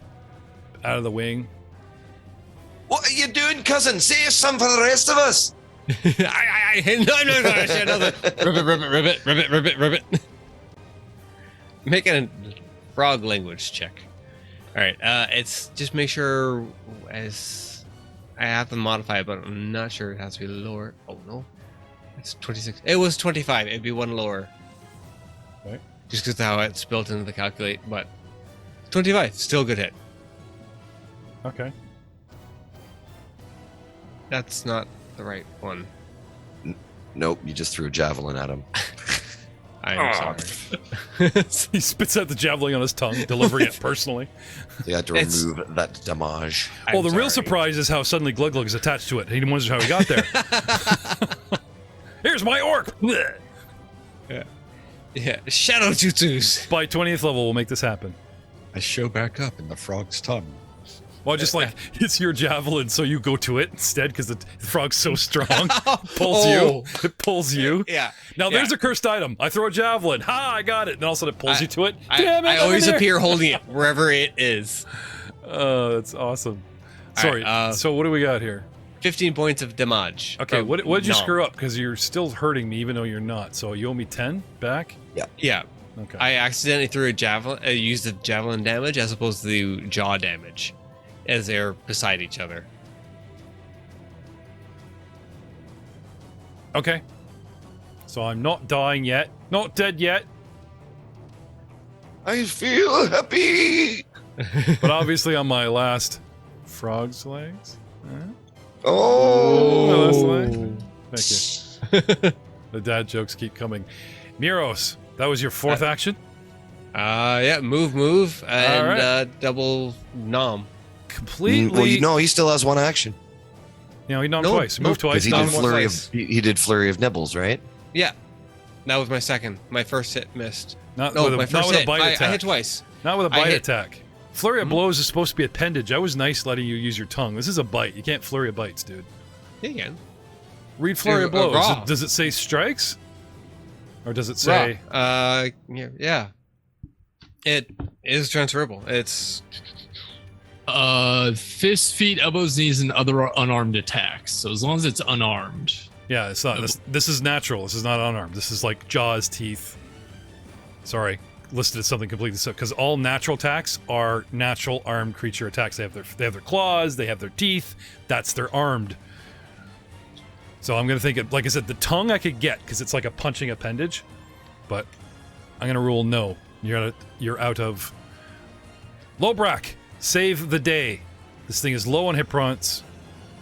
out of the wing. What are you doing, cousin? Save some for the rest of us. No. Ribbit. Make a frog language check. All right. It's just make sure as I have to modify it, but I'm not sure it has to be lower. Oh no, it's 26. It was 25. It'd be 1 lower. Right. Just because how it's built into the calculate, but 25 still a good hit. Okay. That's not the right one. Nope, you just threw a javelin at him. I'm sorry. He spits out the javelin on his tongue, delivering it personally. You had to It's- remove that damage. Well, the real sorry. surprise is how suddenly Glug Glug is attached to it. He wonders how he got there. Here's my orc! Yeah, shadow jutsus. By 20th level, we'll make this happen. I show back up in the frog's tongue. Well, just like, it's your javelin, so you go to it instead, because the frog's so strong. Pulls you. It pulls you. Yeah. Now, there's a cursed item. I throw a javelin. Ha, I got it. And all of a sudden, it pulls you to it. Damn it, I I'm always in there. appear holding it wherever it is. Oh, that's awesome. All Sorry, right, so what do we got here? 15 points of damage. Okay, Or what did you numb. screw up? Because you're still hurting me, even though you're not. So you owe me 10 back? Yeah. Okay. I accidentally threw a javelin, used the javelin damage as opposed to the jaw damage as they're beside each other. Okay. So I'm not dying yet. Not dead yet. I feel happy. But obviously on my last frog's legs. Oh. Thank you. The dad jokes keep coming. Neros, that was your fourth action? Yeah, move, and right. double nom. Completely. Well, he still has one action. He nommed twice. Move twice. Because he did flurry of nibbles, right? Yeah, that was my second. My first hit missed. My first hit. A bite attack. I hit twice. Not with a bite attack. Flurry of blows is supposed to be appendage. I was nice letting you use your tongue. This is a bite. You can't flurry of bites, dude. Yeah, you can. Read flurry of blows. Does it say strikes? Or does it say... Yeah. It is transferable. It's... Fists, feet, elbows, knees, and other unarmed attacks. So as long as it's unarmed. Yeah, it's not. This is natural. This is not unarmed. This is like jaws, teeth. Sorry, listed as something completely different. Because all natural attacks are natural armed creature attacks. They have their claws. They have their teeth. That's their armed. So I'm gonna think it. Like I said, the tongue I could get because it's like a punching appendage, but I'm gonna rule no. You're out of. Lobrak, save the day. This thing is low on hit points.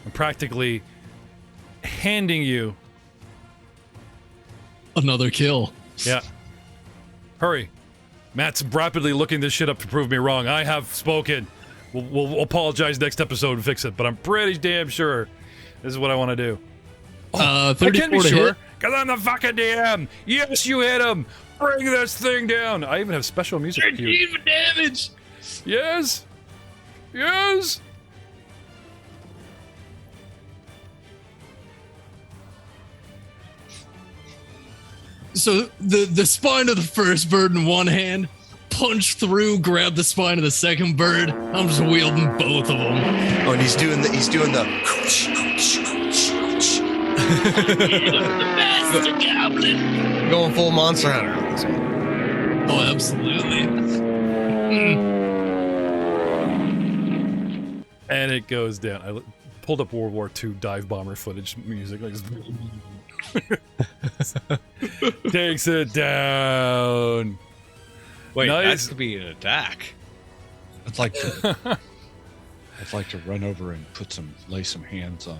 I'm practically handing you another kill. Yeah. Hurry. Matt's rapidly looking this shit up to prove me wrong. I have spoken. We'll apologize next episode and fix it, but I'm pretty damn sure this is what I want to do. I can be sure, because I'm the fucking DM. Yes, you hit him. Bring this thing down. I even have special music. 13 for damage. Yes. Yes. So the spine of the first bird in one hand, punch through, grab the spine of the second bird. I'm just wielding both of them. Oh, and he's doing the Master Goblin. Going full Monster Hunter on this one. Oh, absolutely. And it goes down. I pulled up World War II dive bomber footage music. Like, takes it down. Wait, nice. that could be an attack. I'd like to run over and lay some hands on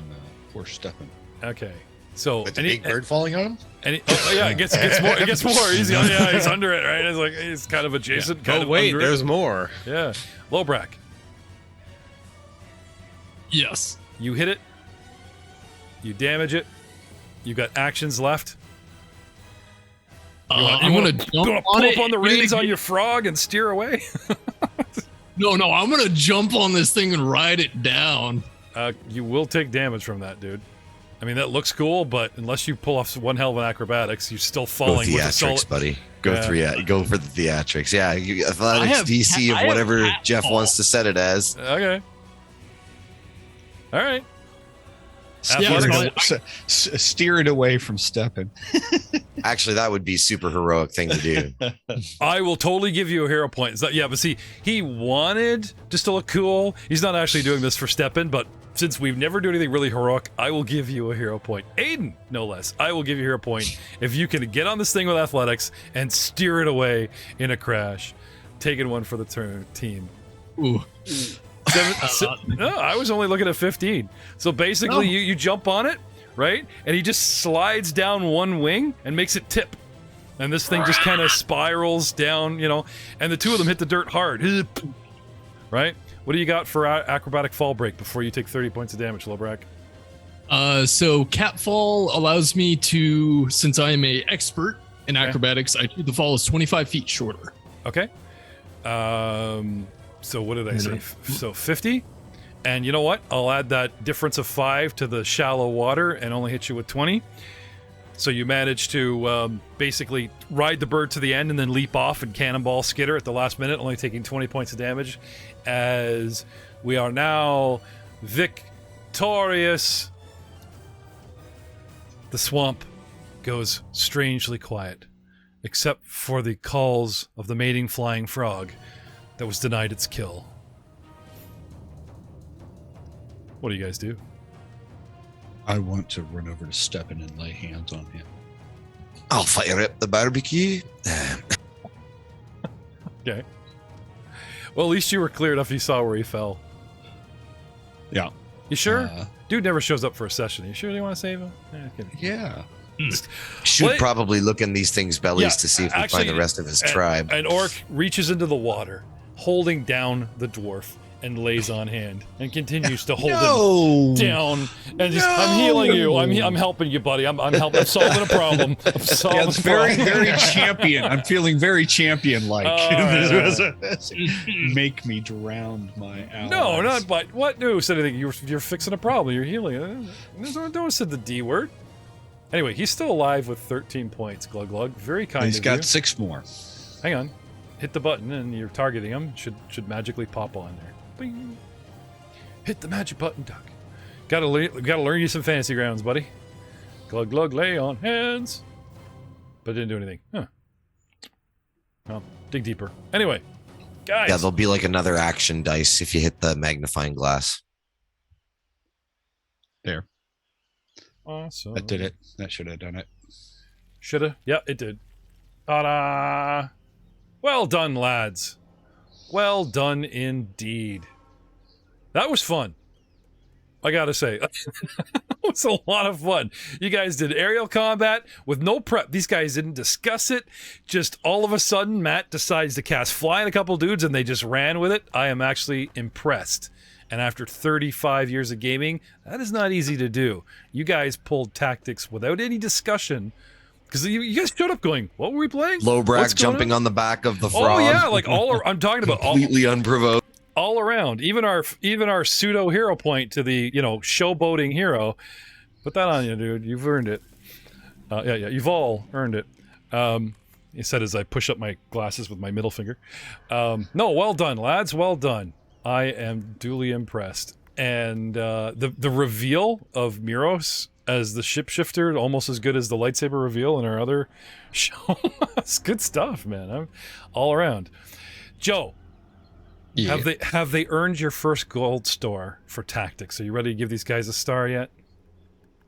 poor Stepan. Okay. So with the big bird falling on him? And it gets more. It gets more easy. Yeah, he's under it, right? It's like he's kind of adjacent. Kind of wait, under there's it. more. Yeah, Lobrak. Yes. You hit it. You damage it. You got actions left. I'm gonna pull up on the reins on your frog and steer away. No, I'm gonna jump on this thing and ride it down. You will take damage from that, dude. I mean, that looks cool, but unless you pull off one hell of an acrobatics, you're still falling with a solid... buddy. Go for the theatrics. Yeah, athletics DC of whatever Jeff wants to set it as. Okay. All right. Steer it away from Stepan. Actually, that would be a super heroic thing to do. I will totally give you a hero point. Yeah, but see, he wanted just to look cool. He's not actually doing this for Stepan, but since we've never do anything really heroic, I will give you a hero point. Aiden, no less. I will give you a hero point if you can get on this thing with athletics and steer it away in a crash. Taking one for the team. Ooh. No, I was only looking at 15. So basically, you jump on it, right? And he just slides down one wing and makes it tip. And this thing just kind of spirals down, and the two of them hit the dirt hard. Right? What do you got for acrobatic fall break before you take 30 points of damage, Lobrak? So Catfall allows me to, since I am a expert in acrobatics, I do the fall is 25 feet shorter. Okay. So what did I say? So 50? And you know what? I'll add that difference of 5 to the shallow water and only hit you with 20. So you manage to basically ride the bird to the end and then leap off and cannonball Skitter at the last minute, only taking 20 points of damage, as we are now victorious. The swamp goes strangely quiet, except for the calls of the mating flying frog that was denied its kill. What do you guys do? I want to run over to Stepan and lay hands on him. I'll fire up the barbecue. Okay. Well, at least you were clear enough you saw where he fell. Yeah. You sure? Dude never shows up for a session. You sure you want to save him? Yeah. Should probably look in these things' bellies to see if we find the rest of his tribe. An orc reaches into the water, holding down the dwarf, and lays on hand, and continues to hold him down. And just, I'm healing you. I'm helping you, buddy. I'm helping. I'm solving a problem. I'm solving it's very champion. I'm feeling very champion-like. Make me drown my allies. No, not but what? No, said anything. You're fixing a problem. You're healing. Don't said the D word. Anyway, he's still alive with 13 points. Glug glug. Very kind. He's got 6 more. Hang on. Hit the button, and you're targeting him. Should magically pop on there. Bing. Hit the magic button, Duck. Gotta learn you some fantasy grounds, buddy. Glug glug, lay on hands. But didn't do anything. Huh. Well, dig deeper. Anyway, guys. Yeah, there'll be like another action dice if you hit the magnifying glass. There. Awesome. That did it. That should have done it. Shoulda? Yeah, it did. Ta-da! Well done, lads. Well done indeed. That was fun. I gotta say. It was a lot of fun. You guys did aerial combat with no prep. These guys didn't discuss it. Just all of a sudden, Matt decides to cast flying a couple dudes and they just ran with it. I am actually impressed. And after 35 years of gaming, that is not easy to do. You guys pulled tactics without any discussion. Because you guys showed up going, what were we playing? Lowbrack jumping on the back of the frog. Oh yeah, like I'm talking about completely unprovoked. All around. Even our pseudo hero point to the showboating hero. Put that on you, dude. You've earned it. Yeah, you've all earned it. He said as I push up my glasses with my middle finger. No, well done, lads. Well done. I am duly impressed. And the reveal of Miros as the shapeshifter, almost as good as the lightsaber reveal in our other show. It's good stuff, man. I'm all around. Joe, have they earned your first gold store for tactics? Are you ready to give these guys a star yet?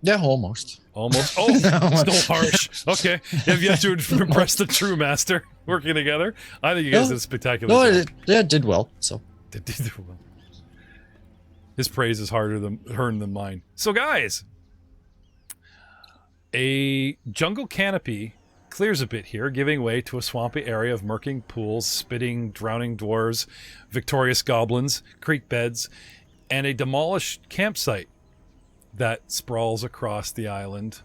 Yeah, almost. Almost. Oh, still harsh. Okay, have yet to impress the true master working together. I think you guys did a spectacular job. It did well. So they did well. His praise is harder than mine. So, guys. A jungle canopy clears a bit here, giving way to a swampy area of murking pools, spitting, drowning dwarves, victorious goblins, creek beds, and a demolished campsite that sprawls across the island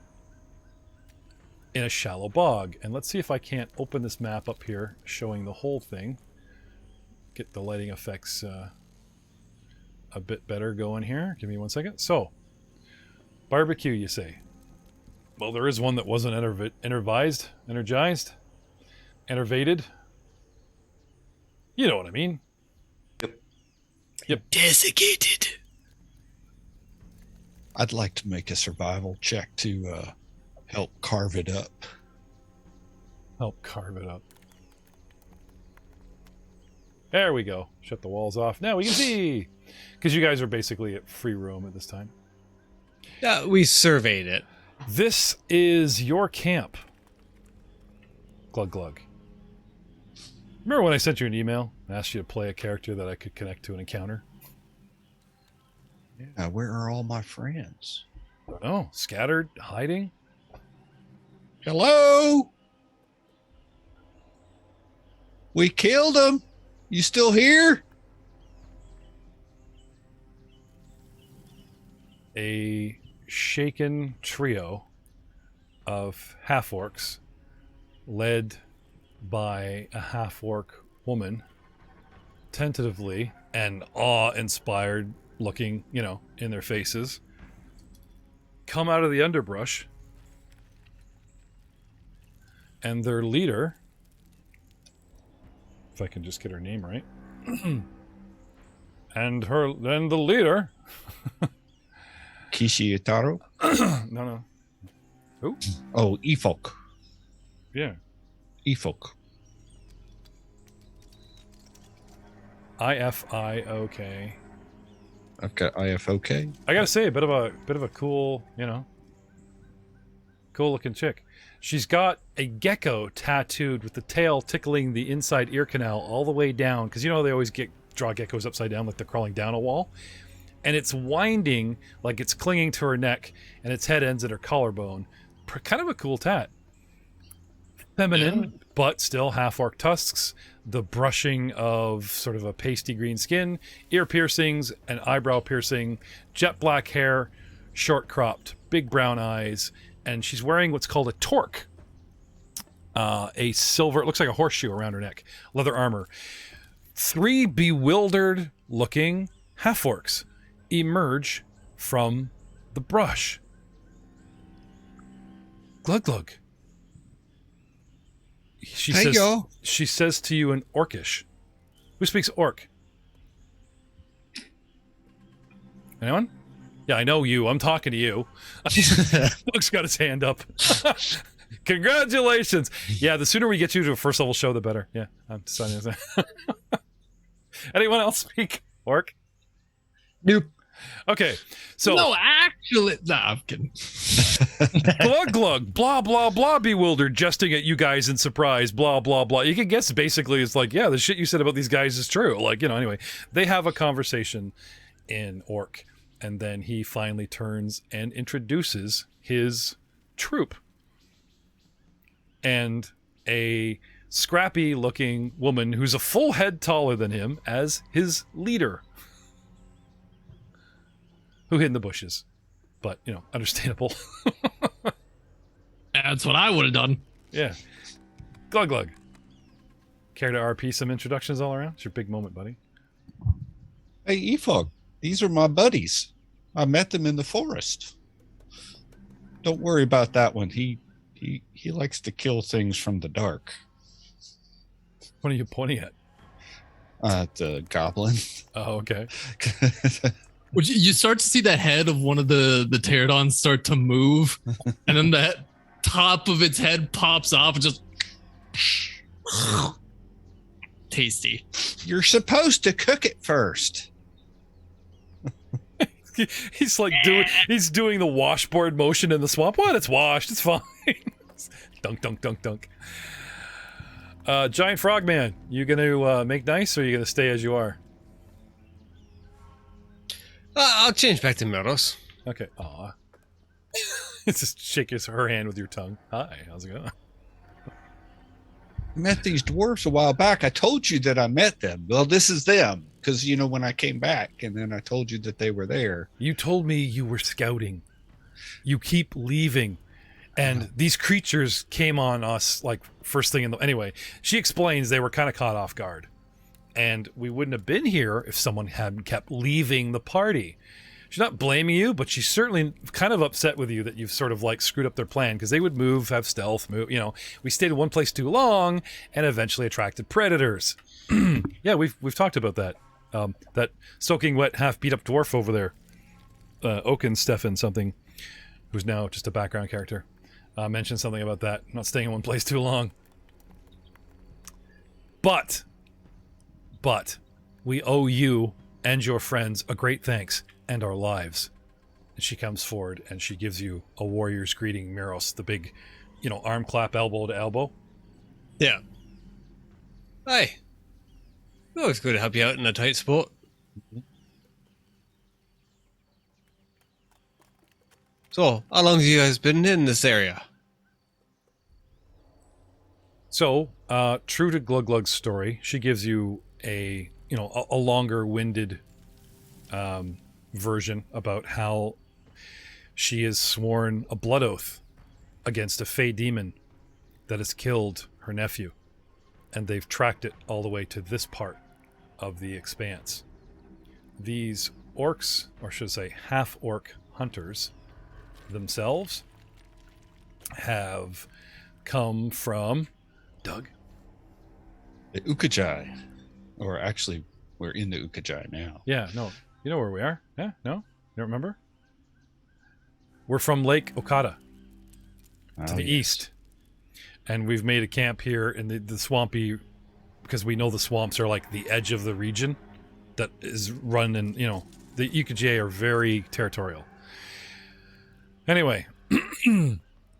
in a shallow bog. And let's see if I can't open this map up here, showing the whole thing. Get the lighting effects a bit better going here. Give me 1 second. So, barbecue, you say? Well, there is one that wasn't energized. You know what I mean. Yep. Desiccated. I'd like to make a survival check to help carve it up. Help carve it up. There we go. Shut the walls off. Now we can see. Because you guys are basically at free roam at this time. We surveyed it. This is your camp. Glug glug. Remember when I sent you an email and asked you to play a character that I could connect to an encounter? Yeah, where are all my friends? I don't know. Scattered? Hiding? Hello? We killed him. You still here? A shaken trio of half-orcs led by a half-orc woman, tentatively and awe-inspired looking, in their faces, come out of the underbrush, and their leader, if I can just get her name right, and the leader Kishi Itaro? No. Who? Oh, Efok. Yeah. Efok. IFIOK. Okay, IFOK. I gotta say, a bit of a cool, cool looking chick. She's got a gecko tattooed with the tail tickling the inside ear canal all the way down. Because they always draw geckos upside down like they're crawling down a wall. and it's winding like it's clinging to her neck, and its head ends at her collarbone. Kind of a cool tat. Feminine, but still half-orc tusks, the brushing of sort of a pasty green skin, ear piercings, an eyebrow piercing, jet black hair, short cropped, big brown eyes, and she's wearing what's called a torque. A silver, it looks like a horseshoe around her neck, leather armor. 3 bewildered looking half-orcs emerge from the brush. Glug glug. She says to you in Orcish. Who speaks Orc? Anyone? Yeah, I know you. I'm talking to you. Luke's got his hand up. Congratulations. Yeah, the sooner we get you to a first level show, the better. Yeah, I'm deciding that. Anyone else speak Orc? Nope. Okay, so no, actually, I'm kidding. Glug glug, blah blah blah, bewildered, jesting at you guys in surprise, blah blah blah. You can guess basically it's like, yeah, the shit you said about these guys is true. Like, you know, anyway, they have a conversation in Orc, and then he finally turns and introduces his troop. And a scrappy looking woman who's a full head taller than him as his leader. Who hid in the bushes, but, you know, understandable. That's what I would have done. Yeah. Glug glug. Care to RP some introductions all around? It's your big moment, buddy. Hey, Efog, these are my buddies. I met them in the forest. Don't worry about that one. He likes to kill things from the dark. What are you pointing at? The goblin. Oh, okay. Which you start to see the head of one of the pterodons start to move, and then that top of its head pops off and just tasty. You're supposed to cook it first. He's like doing the washboard motion in the swamp. What? It's washed. It's fine. Dunk, dunk, dunk, dunk. Giant Frogman, you gonna make nice, or are you gonna stay as you are? I'll change back to Meros. Okay. Aw. Just shake her hand with your tongue. Hi, how's it going? I met these dwarves a while back. I told you that I met them. Well, this is them. Because, you know, when I came back, and then I told you that they were there. You told me you were scouting. You keep leaving. And these creatures came on us, like, first thing in the... Anyway, she explains they were kind of caught off guard. And we wouldn't have been here if someone hadn't kept leaving the party. She's not blaming you, but she's certainly kind of upset with you that you've sort of like screwed up their plan, because they would move, have stealth, move. You know, we stayed in one place too long and eventually attracted predators. Yeah, we've talked about that. That soaking wet, half beat up dwarf over there, Oaken Stefan something, who's now just a background character, mentioned something about that. Not staying in one place too long. But we owe you and your friends a great thanks and our lives. And she comes forward and she gives you a warrior's greeting, Miros, the big, you know, arm clap, elbow to elbow. Yeah. Hi. Always good to help you out in a tight spot. So, how long have you guys been in this area? So, true to Glug Glug's story, she gives you a longer-winded version about how she has sworn a blood oath against a fey demon that has killed her nephew, and they've tracked it all the way to this part of the expanse. These orcs, or should I say half-orc hunters themselves, have come from... Doug? The Ukajai. Or actually, we're in the Ukajai now. Yeah, no. You know where we are? Yeah? No? You don't remember? We're from Lake Okada to the east. And we've made a camp here in the swampy, because we know the swamps are like the edge of the region that is run, and, you know, the Ukajai are very territorial. Anyway,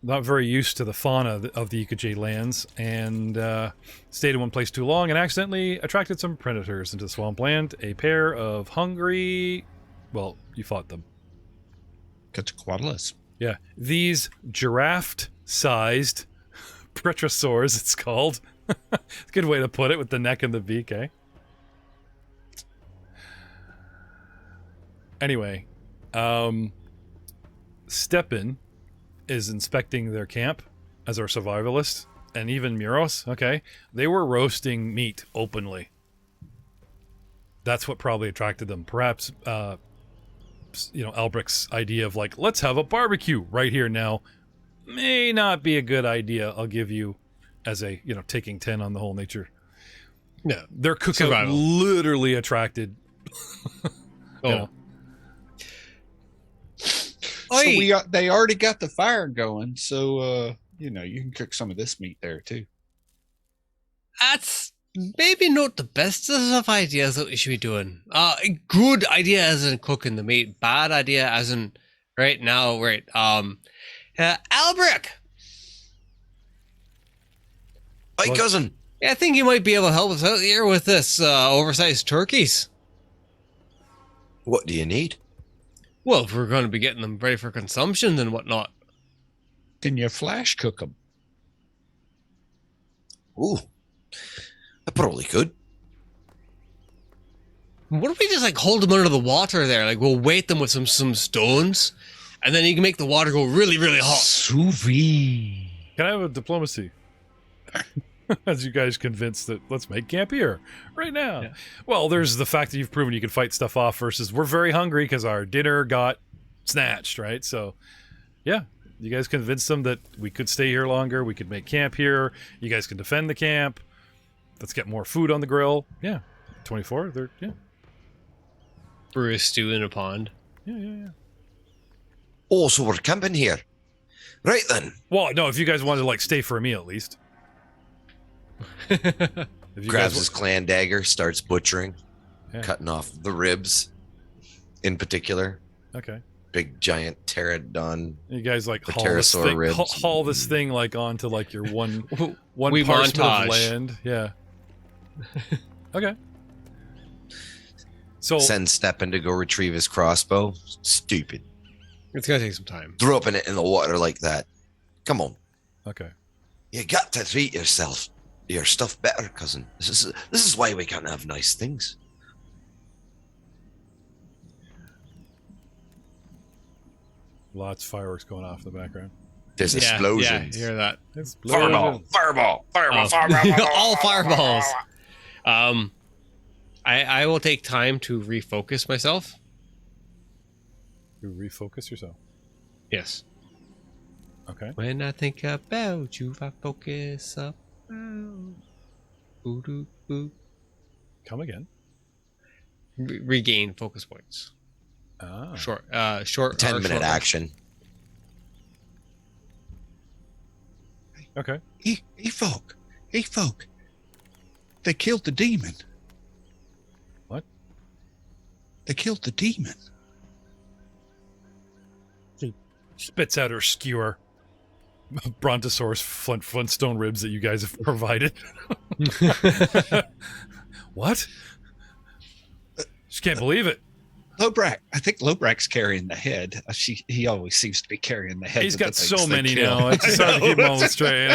not very used to the fauna of the Ukajai lands, and stayed in one place too long and accidentally attracted some predators into the swampland. A pair of hungry Well, you fought them. Quetzalcoatlus. Yeah. These giraffe-sized Pretrosaurs, it's called. Good way to put it with the neck and the beak, eh? Anyway, Stepan is inspecting their camp as our survivalist, and even Muros, okay? They were roasting meat openly. That's what probably attracted them. Perhaps, Albrecht's idea of like, let's have a barbecue right here now may not be a good idea. I'll give you as a, taking 10 on the whole nature. Yeah. Their cookout Survival. literally attracted. Oh. So they already got the fire going, so you can cook some of this meat there too. That's maybe not the best of ideas that we should be doing. Good idea as in cooking the meat. Bad idea as in right now. Right. Albrecht. Hi, cousin. Yeah, I think you might be able to help us out here with this oversized turkeys. What do you need? Well, if we're going to be getting them ready for consumption and whatnot. Can you flash cook them? Ooh, I probably could. What if we just like hold them under the water there? Like we'll weight them with some stones, and then you can make the water go really, really hot. Sous vide. Can I have a diplomacy? As you guys convinced that let's make camp here right now. Yeah. Well, there's the fact that you've proven you can fight stuff off versus we're very hungry because our dinner got snatched, right? So, yeah, you guys convinced them that we could stay here longer. We could make camp here. You guys can defend the camp. Let's get more food on the grill. Yeah, 24. Yeah. Brew a stew in a pond. Yeah. Oh, so we're camping here. Right then. Well, no, if you guys wanted to like stay for a meal at least. Grabs his clan dagger, starts butchering, cutting off the ribs in particular. Okay. Big giant pterodon. You guys like haul this thing like onto like your one parsnip of land. Yeah. Okay. So send Stepan to go retrieve his crossbow. Stupid. It's gonna take some time. Dropping it in the water like that. Come on. Okay. You got to treat your stuff better, cousin. This is why we can't have nice things. Lots of fireworks going off in the background. There's explosions. Yeah, you hear that. Fireball. All fireballs. I will take time to refocus myself. You refocus yourself? Yes. Okay. When I think about you, I focus up. Come again. Regain focus points. Short 10-minute action. Okay. Hey folk. They killed the demon. What? They killed the demon. She spits out her skewer. Brontosaurus Flintstone ribs that you guys have provided. What? She can't believe it. Lobrak. I think Lobrak's carrying the head. He always seems to be carrying the head. He's got so many now. It's hard to keep them all straight.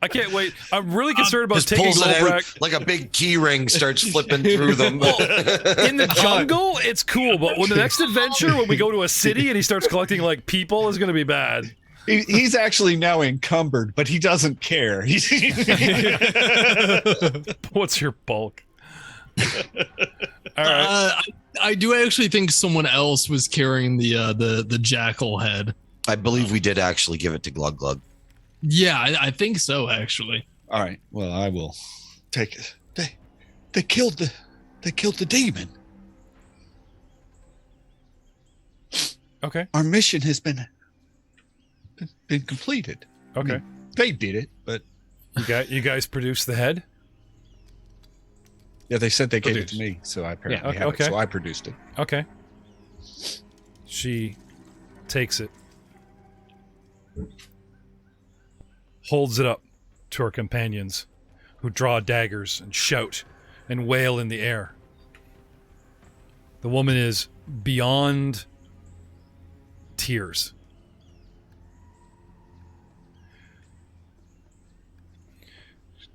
I can't wait. I'm really concerned about taking Lobrak. Like a big key ring starts flipping through them. Well, in the jungle, it's cool, but when the next adventure, when we go to a city and he starts collecting like people, is going to be bad. He's actually now encumbered, but he doesn't care. What's your bulk? All right. I do actually think someone else was carrying the jackal head. I believe we did actually give it to Glug Glug. Yeah, I think so actually. All right. Well, I will take it. They killed the demon. Okay. Our mission has been completed. Okay. I mean, they did it, but you guys produced the head? Yeah, they said they gave it to me, so I apparently have it, so I produced it. Okay. She takes it, holds it up to her companions, who draw daggers and shout and wail in the air. The woman is beyond tears.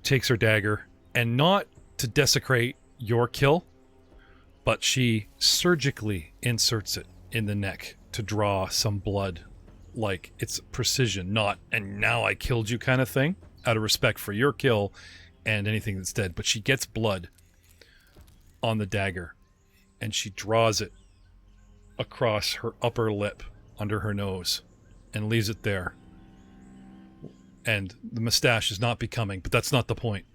Takes her dagger, and not to desecrate your kill, but she surgically inserts it in the neck to draw some blood. Like, it's precision, not "and now I killed you" kind of thing, out of respect for your kill and anything that's dead. But she gets blood on the dagger, and she draws it across her upper lip under her nose and leaves it there. And the mustache is not becoming, but that's not the point.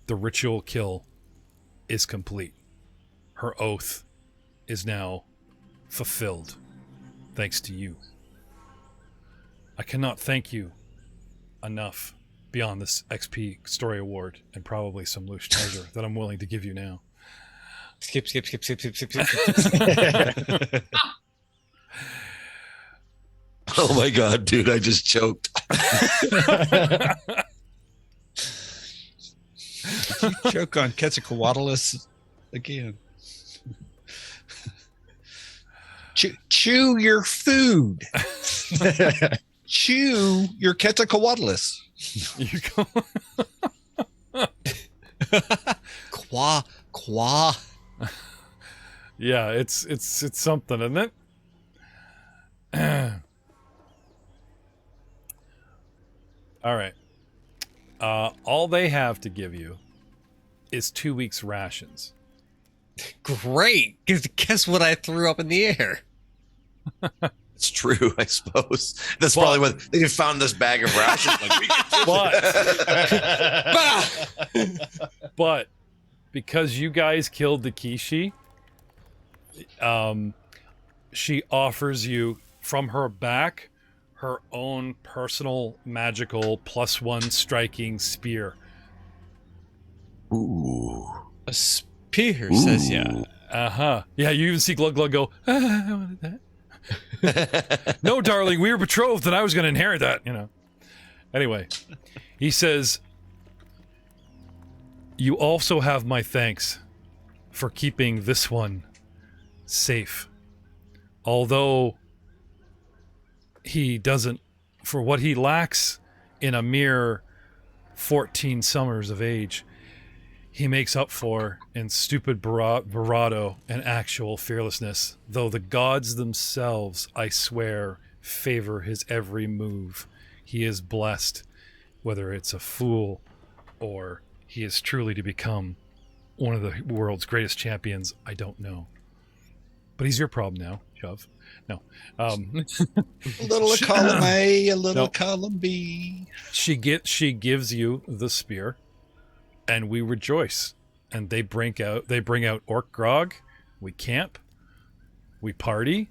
The ritual kill is complete. Her oath is now fulfilled, thanks to you. I cannot thank you enough beyond this XP story award and probably some loose treasure that I'm willing to give you now. Skip. Oh my god, dude, I just choked. Did you choke on Quetzalcoatlus again? Chew your food. Chew your Quetzalcoatlus. You go. Qua. Yeah, it's something, isn't it? All right. All they have to give you is 2 weeks rations. Great. Guess what I threw up in the air? It's true, I suppose. That's probably what they found this bag of rations. But because you guys killed the Kishi, she offers you from her back her own personal magical +1 striking spear. Ooh. A spear, says yeah. Uh-huh. Yeah, you even see Glug Glug go, I wanted that. No, darling, we were betrothed and I was going to inherit that, you know. Anyway, he says, you also have my thanks for keeping this one safe. Although he doesn't, for what he lacks in a mere 14 summers of age, he makes up for in stupid bravado and actual fearlessness, though the gods themselves, I swear, favor his every move. He is blessed, whether it's a fool or he is truly to become one of the world's greatest champions, I don't know. But he's your problem now, Shove. No. A little column A, a little column B. She gives you the spear, and we rejoice. And they bring out orc grog. We camp. We party.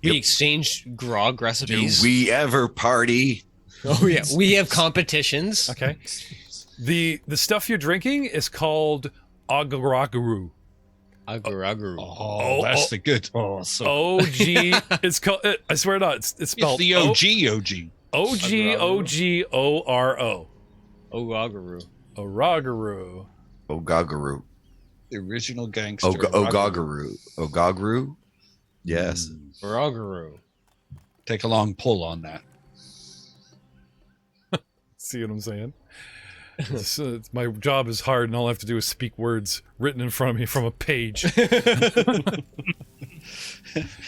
We exchange grog recipes. Do we ever party? Oh yeah, we have competitions. Okay. The stuff you're drinking is called agaragaru. Agaragaru. Oh, that's the good. Oh, so OG. It's called. I swear not. It's spelled the OG. OGOGORO. Ogagaru. Oragaru. Ogagaru. The original gangster. Ogagaru. Yes. Ogagaru. Take a long pull on that. See what I'm saying? My job is hard, and all I have to do is speak words written in front of me from a page.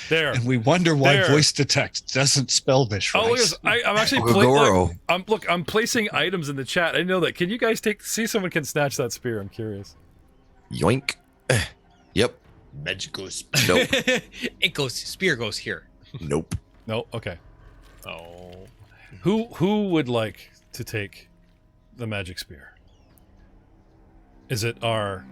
There. And we wonder why voice detect doesn't spell this right. Oh, I'm actually I'm placing items in the chat. I didn't know that. Can you guys see if someone can snatch that spear? I'm curious. Yoink. Yep. Magical Nope. Spear goes here. Nope. No. Okay. Oh. Who would like to take the magic spear? Is it our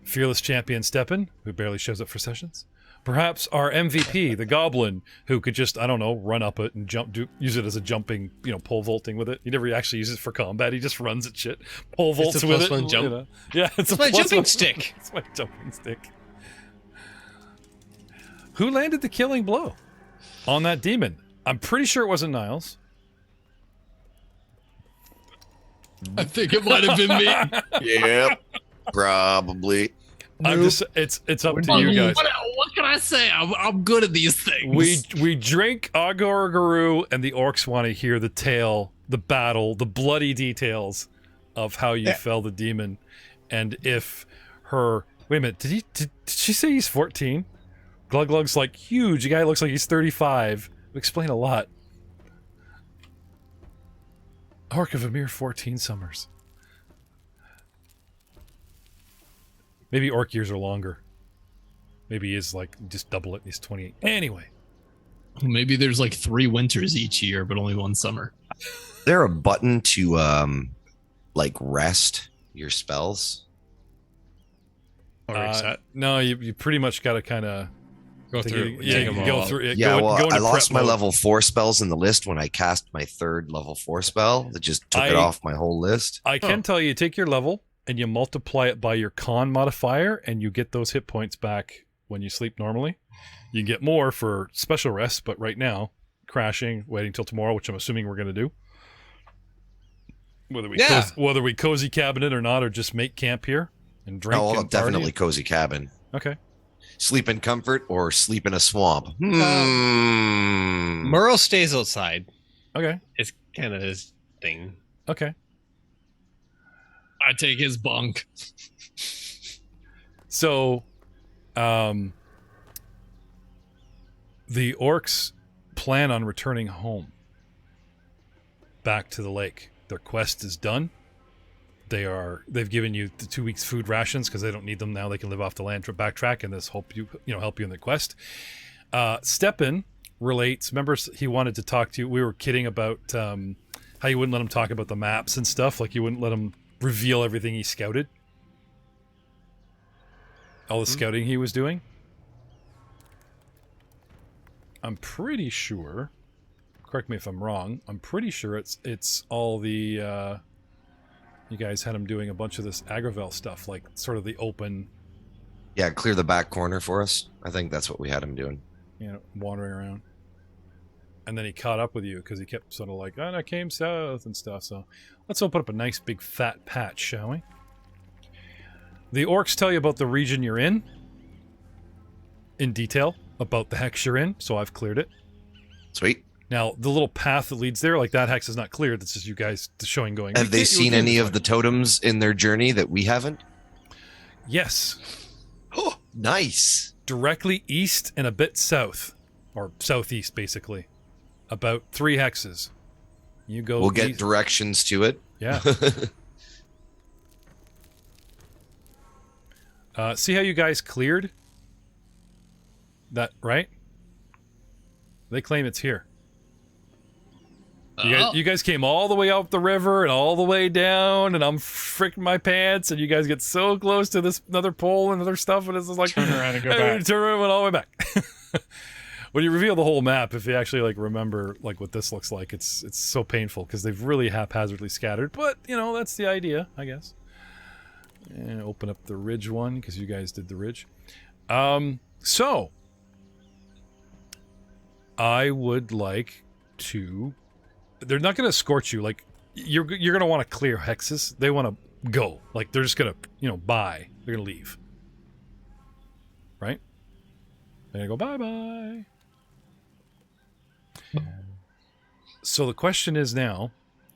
fearless champion Steppen, who barely shows up for sessions? Perhaps our MVP, the goblin, who could just, I don't know, run up it and use it as a jumping, pole vaulting with it. He never actually uses it for combat. He just runs at shit, pole vaults with it. +1 jump. Yeah, it's my jumping stick. It's my jumping stick. Who landed the killing blow on that demon? I'm pretty sure it wasn't Niles. I think it might have been me. Yep. Probably. I'm just it's up to you guys. What can I say? I'm good at these things. We drink Agorgaru, and the orcs want to hear the tale, the battle, the bloody details of how you fell the demon, and if her. Wait a minute. Did she say he's 14? Glug's like huge. The guy looks like he's 35. Would explain a lot. Orc of a mere 14 summers. Maybe orc years are longer. Maybe he's like just double it. He's 28. Anyway. Maybe there's like 3 winters each year, but only 1 summer. Is there a button to like rest your spells? Or reset? No, you pretty much got to kind of Go through. go through it. Yeah, go I into lost prep my mode. level 4 spells in the list when I cast my 3rd level 4 spell. That just took it off my whole list. I can tell you, take your level and you multiply it by your con modifier, and you get those hit points back when you sleep normally. You get more for special rest, but right now, crashing, waiting till tomorrow, which I'm assuming we're going to do. Whether we cozy cabinet or not, or just make camp here and drink. No, and definitely party. cozy cabin. Okay. Sleep in comfort or sleep in a swamp. Merle stays outside. Okay. It's kind of his thing. Okay. I take his bunk. So, the orcs plan on returning home, back to the lake. Their quest is done. They've given you the 2 weeks food rations because they don't need them now. They can live off the land, backtrack, and this help you in the quest. Steppen relates. Remember, he wanted to talk to you. We were kidding about how you wouldn't let him talk about the maps and stuff. Like you wouldn't let him reveal everything he scouted. All the scouting he was doing. I'm pretty sure. Correct me if I'm wrong. I'm pretty sure it's all the. You guys had him doing a bunch of this Agravell stuff, like sort of the open. Yeah, clear the back corner for us. I think that's what we had him doing. Wandering around. And then he caught up with you because he kept sort of like, I came south and stuff. So let's open up a nice big fat patch, shall we? The orcs tell you about the region you're in detail, about the hex you're in, so I've cleared it. Sweet. Now, the little path that leads there, like that hex is not cleared. That's just you guys showing going. Have they seen any of the totems in their journey that we haven't? Yes. Oh, nice. Directly east and a bit south, or southeast, basically. About 3 hexes. You go. We'll get directions to it. Yeah. See how you guys cleared that, right? They claim it's here. You guys came all the way up the river and all the way down, and I'm freaking my pants, and you guys get so close to this another pole and other stuff, and it's just like Turn around and go back. Turn around and all the way back. When you reveal the whole map, if you actually like remember like what this looks like, it's so painful because they've really haphazardly scattered. But that's the idea, I guess. And open up the ridge one because you guys did the ridge. So I would like to. They're not going to escort you. Like you're going to want to clear hexes. They want to go. Like they're just going to bye. They're going to leave. Right? They're going to go bye. So the question is now,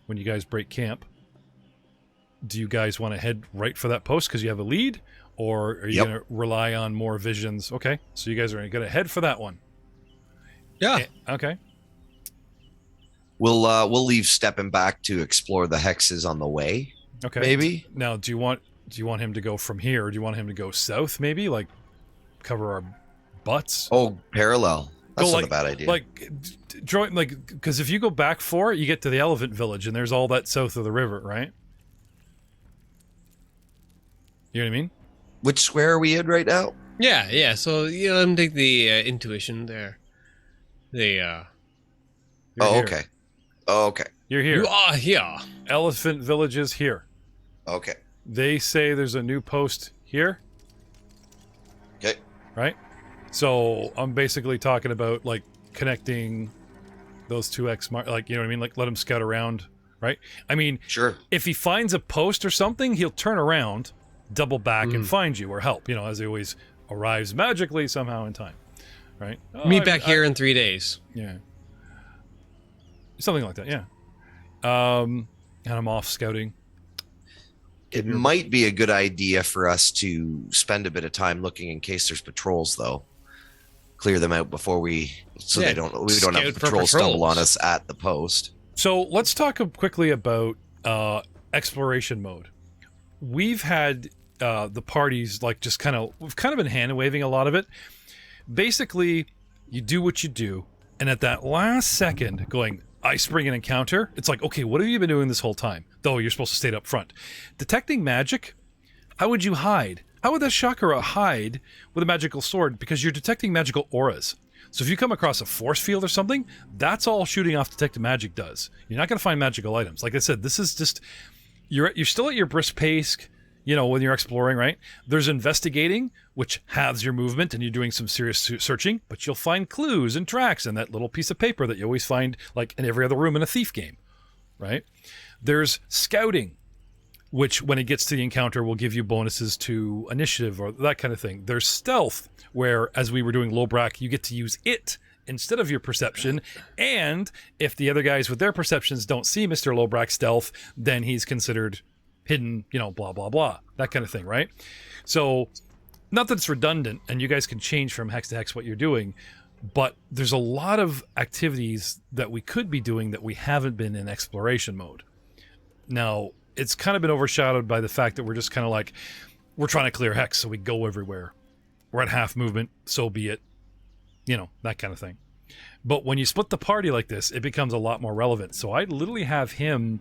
when you guys break camp, do you guys want to head right for that post because you have a lead, or are you going to rely on more visions? Okay, so you guys are going to head for that one. Yeah. Okay. We'll leave stepping back to explore the hexes on the way. Okay. Maybe. Now, do you want him to go from here, or do you want him to go south? Maybe like cover our butts. Oh, parallel. That's not like, a bad idea. Because if you go back 4, you get to the elephant village, and there's all that south of the river, right? You know what I mean? Which square are we in right now? Yeah. So let them take the intuition there. You're Oh, here. okay. Oh, okay. You're here. You are here. Elephant village is here. Okay. They say there's a new post here. Okay. Right? So I'm basically talking about like connecting those 2 like, you know what I mean? Like let him scout around, right? I mean, Sure. if he finds a post or something, he'll turn around, double back and find you or help, as he always arrives magically somehow in time. right? Meet back here in 3 days. Yeah. Something like that, yeah. And I'm off scouting. It might be a good idea for us to spend a bit of time looking in case there's patrols, though. Clear them out before we don't have patrols stumble on us at the post. So let's talk quickly about exploration mode. We've had the parties we've kind of been hand waving a lot of it. Basically, you do what you do, and at that last second, going, I spring an encounter. It's like, okay, what have you been doing this whole time? Though you're supposed to stay up front. Detecting magic, how would you hide? How would that Shakara hide with a magical sword? Because you're detecting magical auras. So if you come across a force field or something, that's all shooting off detected magic does. You're not going to find magical items. Like I said, this is just, you're still at your brisk pace, when you're exploring, right? There's investigating, which halves your movement, and you're doing some serious searching, but you'll find clues and tracks in that little piece of paper that you always find, like in every other room in a thief game, right? There's scouting, which when it gets to the encounter will give you bonuses to initiative or that kind of thing. There's stealth, where as we were doing Lowbrack, you get to use it instead of your perception, and if the other guys with their perceptions don't see Mr. Lowbrack's stealth, then he's considered hidden, blah, blah, blah, that kind of thing, right? So, not that it's redundant, and you guys can change from hex to hex what you're doing, but there's a lot of activities that we could be doing that we haven't been in exploration mode. Now, it's kind of been overshadowed by the fact that we're just kind of like, we're trying to clear hex, so we go everywhere. We're at half movement, so be it. That kind of thing. But when you split the party like this, it becomes a lot more relevant. So I literally have him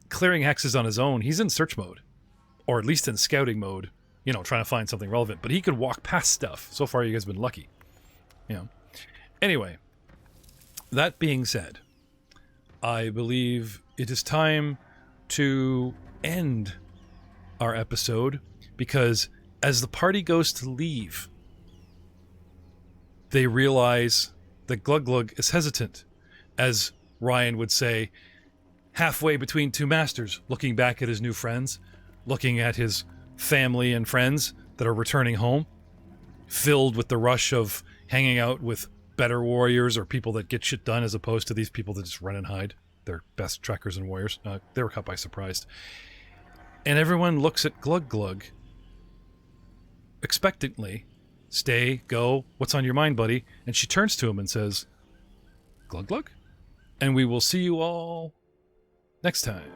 clearing hexes on his own. He's in search mode, or at least in scouting mode, trying to find something relevant. But he could walk past stuff. So far, you guys have been lucky. Anyway, that being said, I believe it is time to end our episode, because as the party goes to leave, they realize that Glug Glug is hesitant, as Ryan would say, halfway between two masters, looking back at his new friends, looking at his family and friends that are returning home, filled with the rush of hanging out with better warriors or people that get shit done, as opposed to these people that just run and hide. They're best trekkers and warriors. They were caught by surprise. And everyone looks at Glug Glug expectantly. Stay, go, what's on your mind, buddy? And she turns to him and says, Glug Glug? And we will see you all next time.